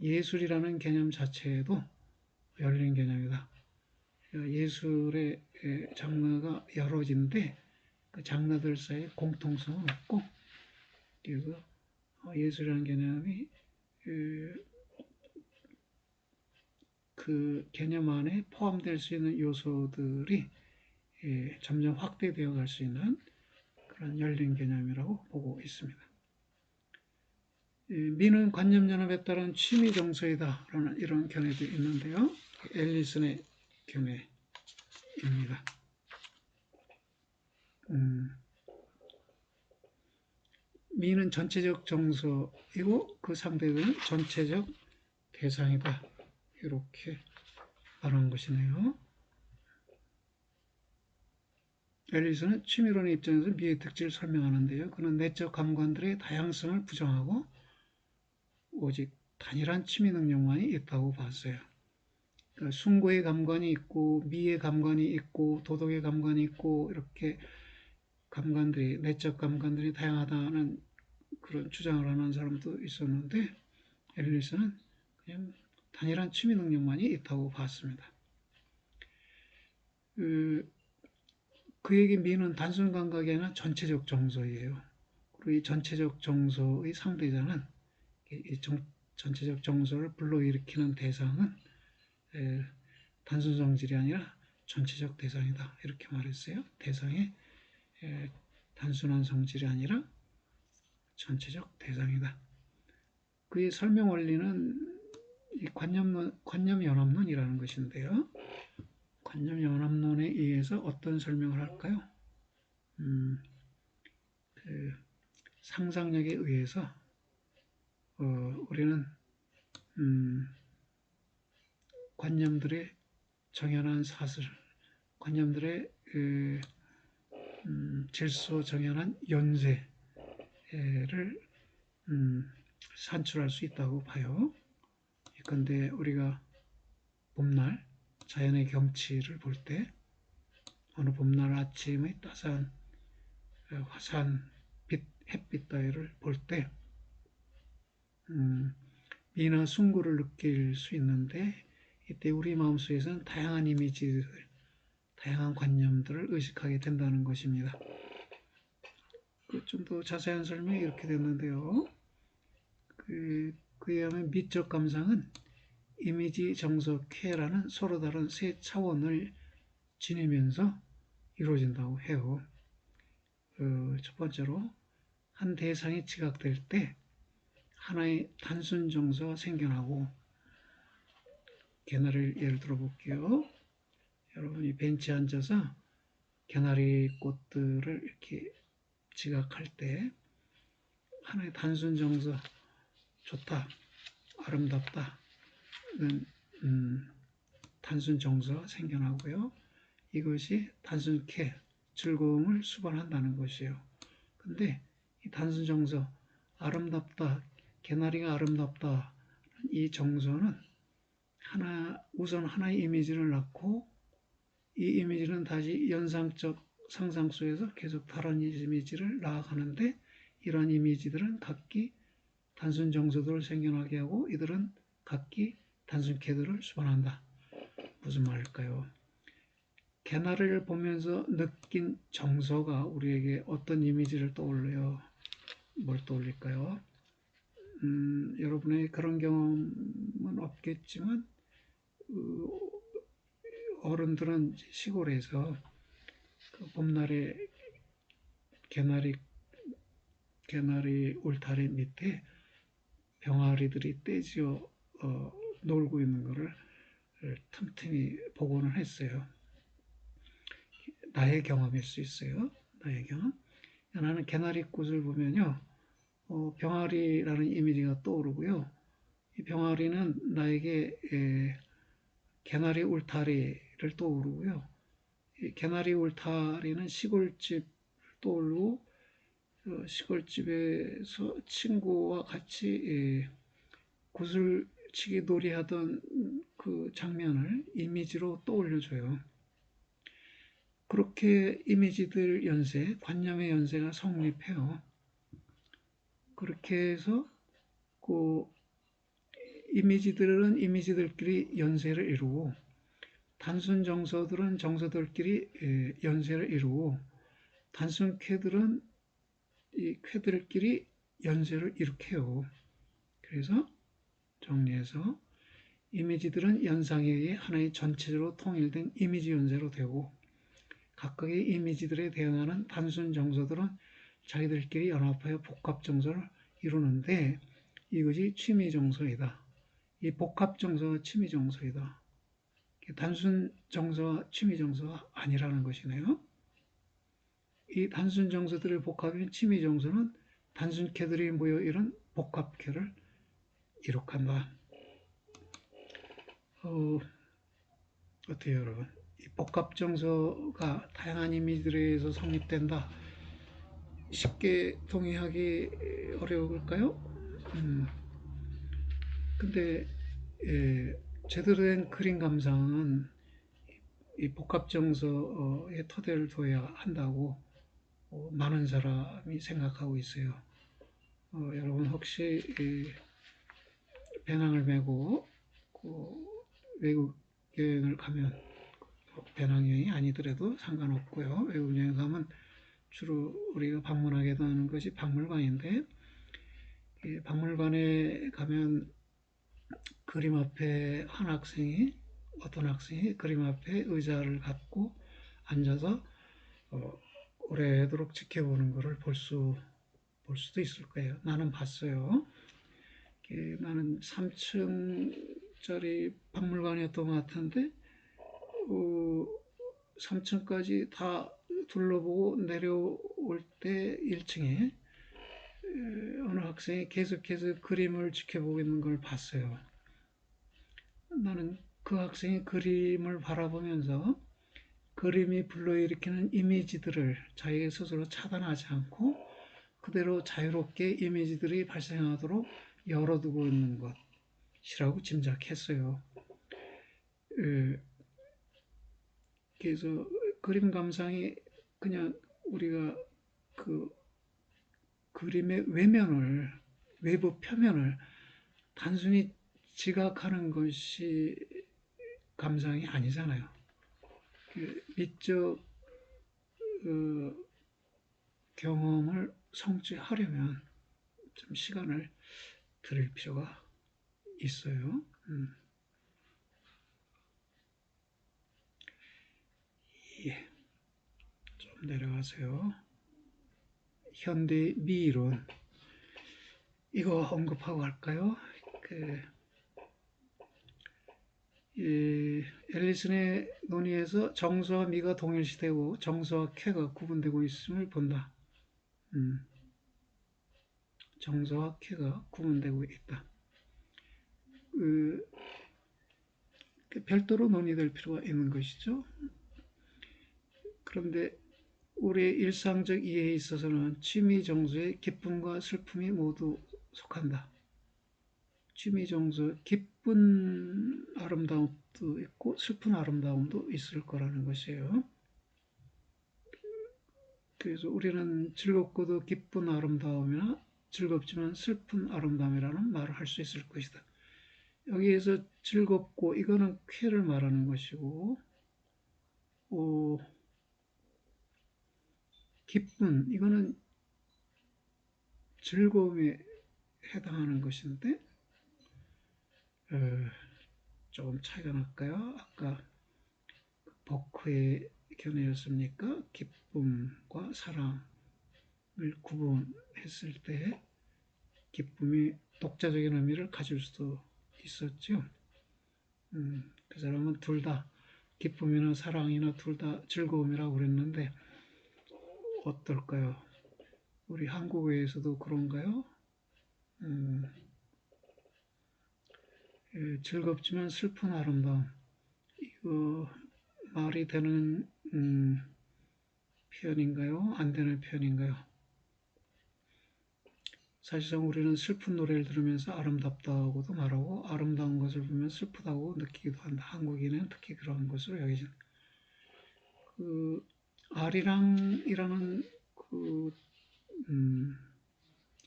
예술이라는 개념 자체에도 열린 개념이다. 예술의 장르가 여러진데 그 장르들 사이에 공통성은 없고 그리고 예술이라는 개념이 그 개념 안에 포함될 수 있는 요소들이 점점 확대되어 갈 수 있는 그런 열린 개념이라고 보고 있습니다. 미는 관념연합에 따른 취미 정서이다라는 이런 견해도 있는데요. 앨리슨의 견해입니다. 미는 전체적 정서이고 그 상대는 전체적 대상이다. 이렇게 말하는 것이네요. 앨리슨은 취미론의 입장에서 미의 특질을 설명하는데요. 그는 내적 감관들의 다양성을 부정하고 오직 단일한 취미 능력만이 있다고 봤어요. 그러니까 숭고의 감관이 있고 미의 감관이 있고 도덕의 감관이 있고 이렇게 감관들이 내적 감관들이 다양하다는 그런 주장을 하는 사람도 있었는데 앨리슨은 그냥 단일한 취미 능력만이 있다고 봤습니다. 그에게 미는 단순 감각이 아니라 전체적 정서이에요. 그리고 이 전체적 정서의 상대자는 이 전체적 정서를 불러일으키는 대상은 단순 성질이 아니라 전체적 대상이다. 이렇게 말했어요. 대상의 단순한 성질이 아니라 전체적 대상이다. 그의 설명 원리는 이 관념연합론이라는 것인데요. 관념연합론에 의해서 어떤 설명을 할까요? 상상력에 의해서 우리는 관념들의 정연한 사슬, 관념들의 질서 정연한 연쇄를 산출할 수 있다고 봐요. 그런데 우리가 봄날 자연의 경치를 볼 때 어느 봄날 아침의 따스한 화사한 햇빛 따위를 볼 때 미나 숭고를 느낄 수 있는데 이때 우리 마음속에서는 다양한 이미지들, 다양한 관념들을 의식하게 된다는 것입니다. 좀 더 자세한 설명이 이렇게 됐는데요. 그에 의하면 미적 감상은 이미지 정서쾌라는 서로 다른 세 차원을 지니면서 이루어진다고 해요. 첫 번째로 한 대상이 지각될 때 하나의 단순 정서가 생겨나고 개나리를 예를 들어 볼게요. 여러분이 벤치에 앉아서 개나리 꽃들을 이렇게 지각할 때 하나의 단순 정서 좋다, 아름답다 단순 정서가 생겨나고요. 이것이 단순케 즐거움을 수반한다는 것이에요. 근데 이 단순 정서 아름답다, 개나리가 아름답다 이 정서는 우선 하나의 이미지를 낳고 이 이미지는 다시 연상적 상상 속에서 계속 다른 이미지를 낳아가는데 이러한 이미지들은 각기 단순 정서들을 생겨나게 하고 이들은 각기 단순 캐들을 수반한다. 무슨 말일까요? 개나리를 보면서 느낀 정서가 우리에게 어떤 이미지를 떠올려요? 뭘 떠올릴까요? 여러분의 그런 경험은 없겠지만 어른들은 시골에서 그 봄날에 개나리 울타리 밑에 병아리들이 떼지어 놀고 있는 것을 틈틈이 보고는 했어요. 나의 경험일 수 있어요. 나의 경험. 나는 개나리꽃을 보면요. 병아리라는 이미지가 떠오르고요. 이 병아리는 나에게 개나리 울타리를 떠오르고요. 이 개나리 울타리는 시골집 떠오르고 시골집에서 친구와 같이 구슬치기 놀이하던 그 장면을 이미지로 떠올려줘요. 그렇게 이미지들 연세, 관념의 연세가 성립해요. 그렇게 해서 그 이미지들은 이미지들끼리 연세를 이루고 단순 정서들은 정서들끼리 연세를 이루고 단순 쾌들은 이 쾌들끼리 연세를 일으켜요. 그래서 정리해서 이미지들은 연상에 의해 하나의 전체적으로 통일된 이미지 연세로 되고 각각의 이미지들에 대응하는 단순 정서들은 자기들끼리 연합하여 복합 정서를 이루는데 이것이 취미 정서이다. 이 복합 정서가 취미 정서이다. 단순 정서와 취미 정서가 아니라는 것이네요. 이 단순 정서들의 복합인 취미 정서는 단순캐들이 모여 이룬 복합캐를 이룩한다. 어때요, 여러분? 이 복합 정서가 다양한 이미지들에 의해서 성립된다. 쉽게 동의하기 어려울까요? 근데 제대로 된 그림 감상은 이 복합 정서의 토대를 둬야 한다고 많은 사람이 생각하고 있어요. 여러분 혹시 배낭을 메고 외국 여행을 가면 배낭여행이 아니더라도 상관없고요. 외국 여행 가면 주로 우리가 방문하게 되는 것이 박물관인데 박물관에 가면 그림 앞에 어떤 학생이 그림 앞에 의자를 갖고 앉아서 오래도록 지켜보는 것을 볼 수도 있을 거예요. 나는 봤어요. 나는 3층짜리 박물관이었던 것 같은데 3층까지 다 둘러보고 내려올 때 1층에 어느 학생이 계속해서 그림을 지켜보고 있는 걸 봤어요. 나는 그 학생이 그림을 바라보면서 그림이 불러일으키는 이미지들을 자기 스스로 차단하지 않고 그대로 자유롭게 이미지들이 발생하도록 열어두고 있는 것이라고 짐작했어요. 그래서 그림 감상이 그냥 우리가 그 그림의 외부 표면을 단순히 지각하는 것이 감상이 아니잖아요. 미적 경험을 성취하려면 좀 시간을 들일 필요가 있어요. 예. 좀 내려가세요. 현대 미이론 이거 언급하고 갈까요? 앨리슨의 논의에서 정서와 미가 동일시되고 정서와 쾌가 구분되고 있음을 본다. 정서와 쾌가 구분되고 있다. 별도로 논의될 필요가 있는 것이죠. 그런데 우리의 일상적 이해에 있어서는 취미 정서에 기쁨과 슬픔이 모두 속한다. 취미정서, 기쁜 아름다움도 있고 슬픈 아름다움도 있을 거라는 것이에요. 그래서 우리는 즐겁고도 기쁜 아름다움이나 즐겁지만 슬픈 아름다움이라는 말을 할 수 있을 것이다. 여기에서 즐겁고 이거는 쾌를 말하는 것이고, 기쁜 이거는 즐거움에 해당하는 것인데 조금 차이가 날까요? 아까 버크의 견해였습니까? 기쁨과 사랑을 구분했을 때 기쁨이 독자적인 의미를 가질 수도 있었죠. 그 사람은 둘 다 기쁨이나 사랑이나 둘 다 즐거움이라고 그랬는데 어떨까요? 우리 한국어에서도 그런가요? 즐겁지만 슬픈 아름다움. 이거 말이 되는 표현인가요? 안 되는 표현인가요? 사실상 우리는 슬픈 노래를 들으면서 아름답다고도 말하고 아름다운 것을 보면 슬프다고 느끼기도 한다. 한국인은 특히 그런 것으로 여기집니다. 그 아리랑이라는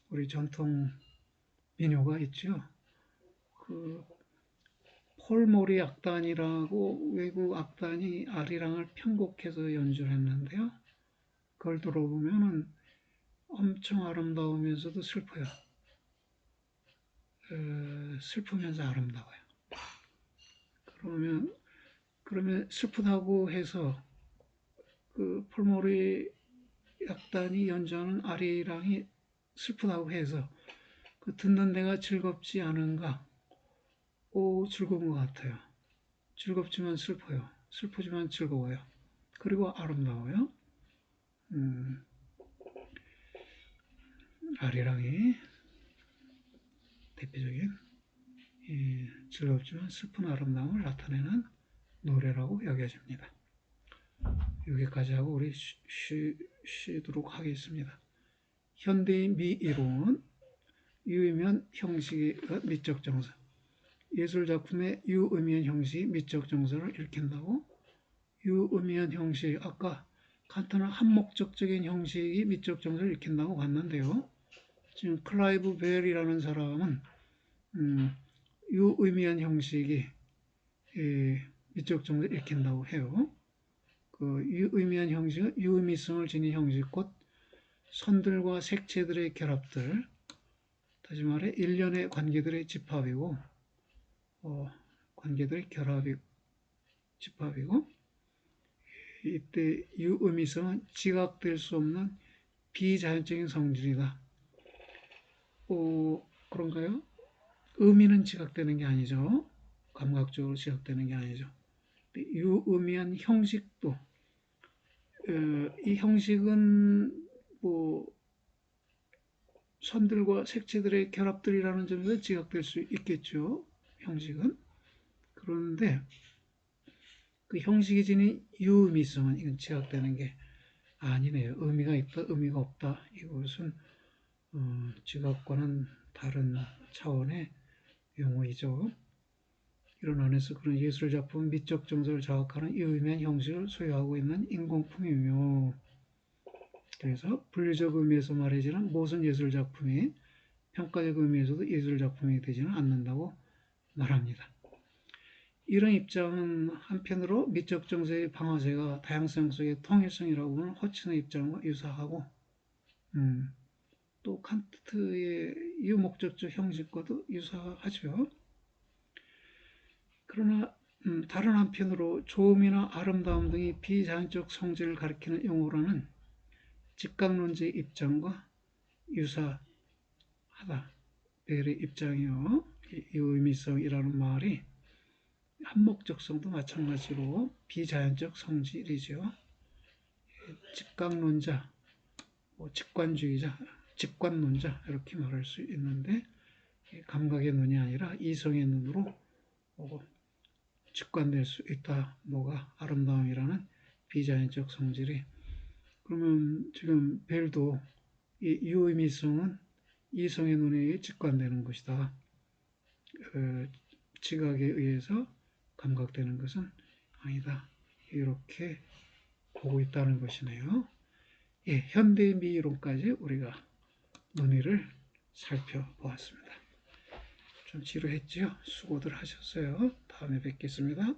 우리 전통 민요가 있죠. 그 폴모리 악단이라고 외국 악단이 아리랑을 편곡해서 연주를 했는데요. 그걸 들어보면은 엄청 아름다우면서도 슬퍼요. 슬프면서 아름다워요. 그러면 슬프다고 해서 그 폴모리 악단이 연주하는 아리랑이 슬프다고 해서 그 듣는 내가 즐겁지 않은가? 즐거운 것 같아요. 즐겁지만 슬퍼요. 슬프지만 즐거워요. 그리고 아름다워요. 아리랑이 대표적인 즐겁지만 슬픈 아름다움을 나타내는 노래라고 여겨집니다. 여기까지 하고 우리 쉬도록 하겠습니다. 현대의 미이론, 유의미한 형식의 미적 정서. 예술작품의 유의미한 형식이 미적 정서를 일으킨다고? 유의미한 형식, 아까 칸트는 한목적적인 형식이 미적 정서를 일으킨다고 봤는데요. 지금 클라이브 벨이라는 사람은 유의미한 형식이 미적 정서를 일으킨다고 해요. 그 유의미한 형식은 유의미성을 지닌 형식, 곧 선들과 색채들의 결합들, 다시 말해 일련의 관계들의 집합이고, 관계들의 집합이고, 이때 유의미성은 지각될 수 없는 비자연적인 성질이다. 그런가요? 의미는 지각되는 게 아니죠. 감각적으로 지각되는 게 아니죠. 유의미한 형식도 이 형식은 선들과 색채들의 결합들이라는 점에서 지각될 수 있겠죠. 형식은. 그런데 그 형식이 지닌 유의미성은 이건 지각되는 게 아니네요. 의미가 있다, 의미가 없다. 이것은 지각과는 다른 차원의 용어이죠. 이런 안에서 그런 예술작품 미적 정서를 자극하는 유의미한 형식을 소유하고 있는 인공품이며, 그래서 분리적 의미에서 말해지는 모든 예술작품이 평가적 의미에서도 예술작품이 되지는 않는다고 말합니다. 이런 입장은 한편으로 미적 정서의 방아쇠가 다양성 속의 통일성이라고 보는 호칭의 입장과 유사하고, 또 칸트의 유목적적 형식과도 유사하죠. 그러나 다른 한편으로 좋음이나 아름다움 등의 비자연적 성질을 가리키는 용어로는 직각론자의 입장과 유사하다. 벨의 입장이요. 이 의미성이라는 말이 한목적성도 마찬가지로 비자연적 성질이죠. 직각론자, 직관주의자, 직관론자 이렇게 말할 수 있는데, 감각의 눈이 아니라 이성의 눈으로 직관될 수 있다. 뭐가 아름다움이라는 비자연적 성질이. 그러면 지금 벨도 이 유의미성은 이성의 눈에 직관되는 것이다. 지각에 의해서 감각되는 것은 아니다. 이렇게 보고 있다는 것이네요. 예, 현대미론까지 우리가 논의를 살펴보았습니다. 좀 지루했지요? 수고들 하셨어요. 다음에 뵙겠습니다.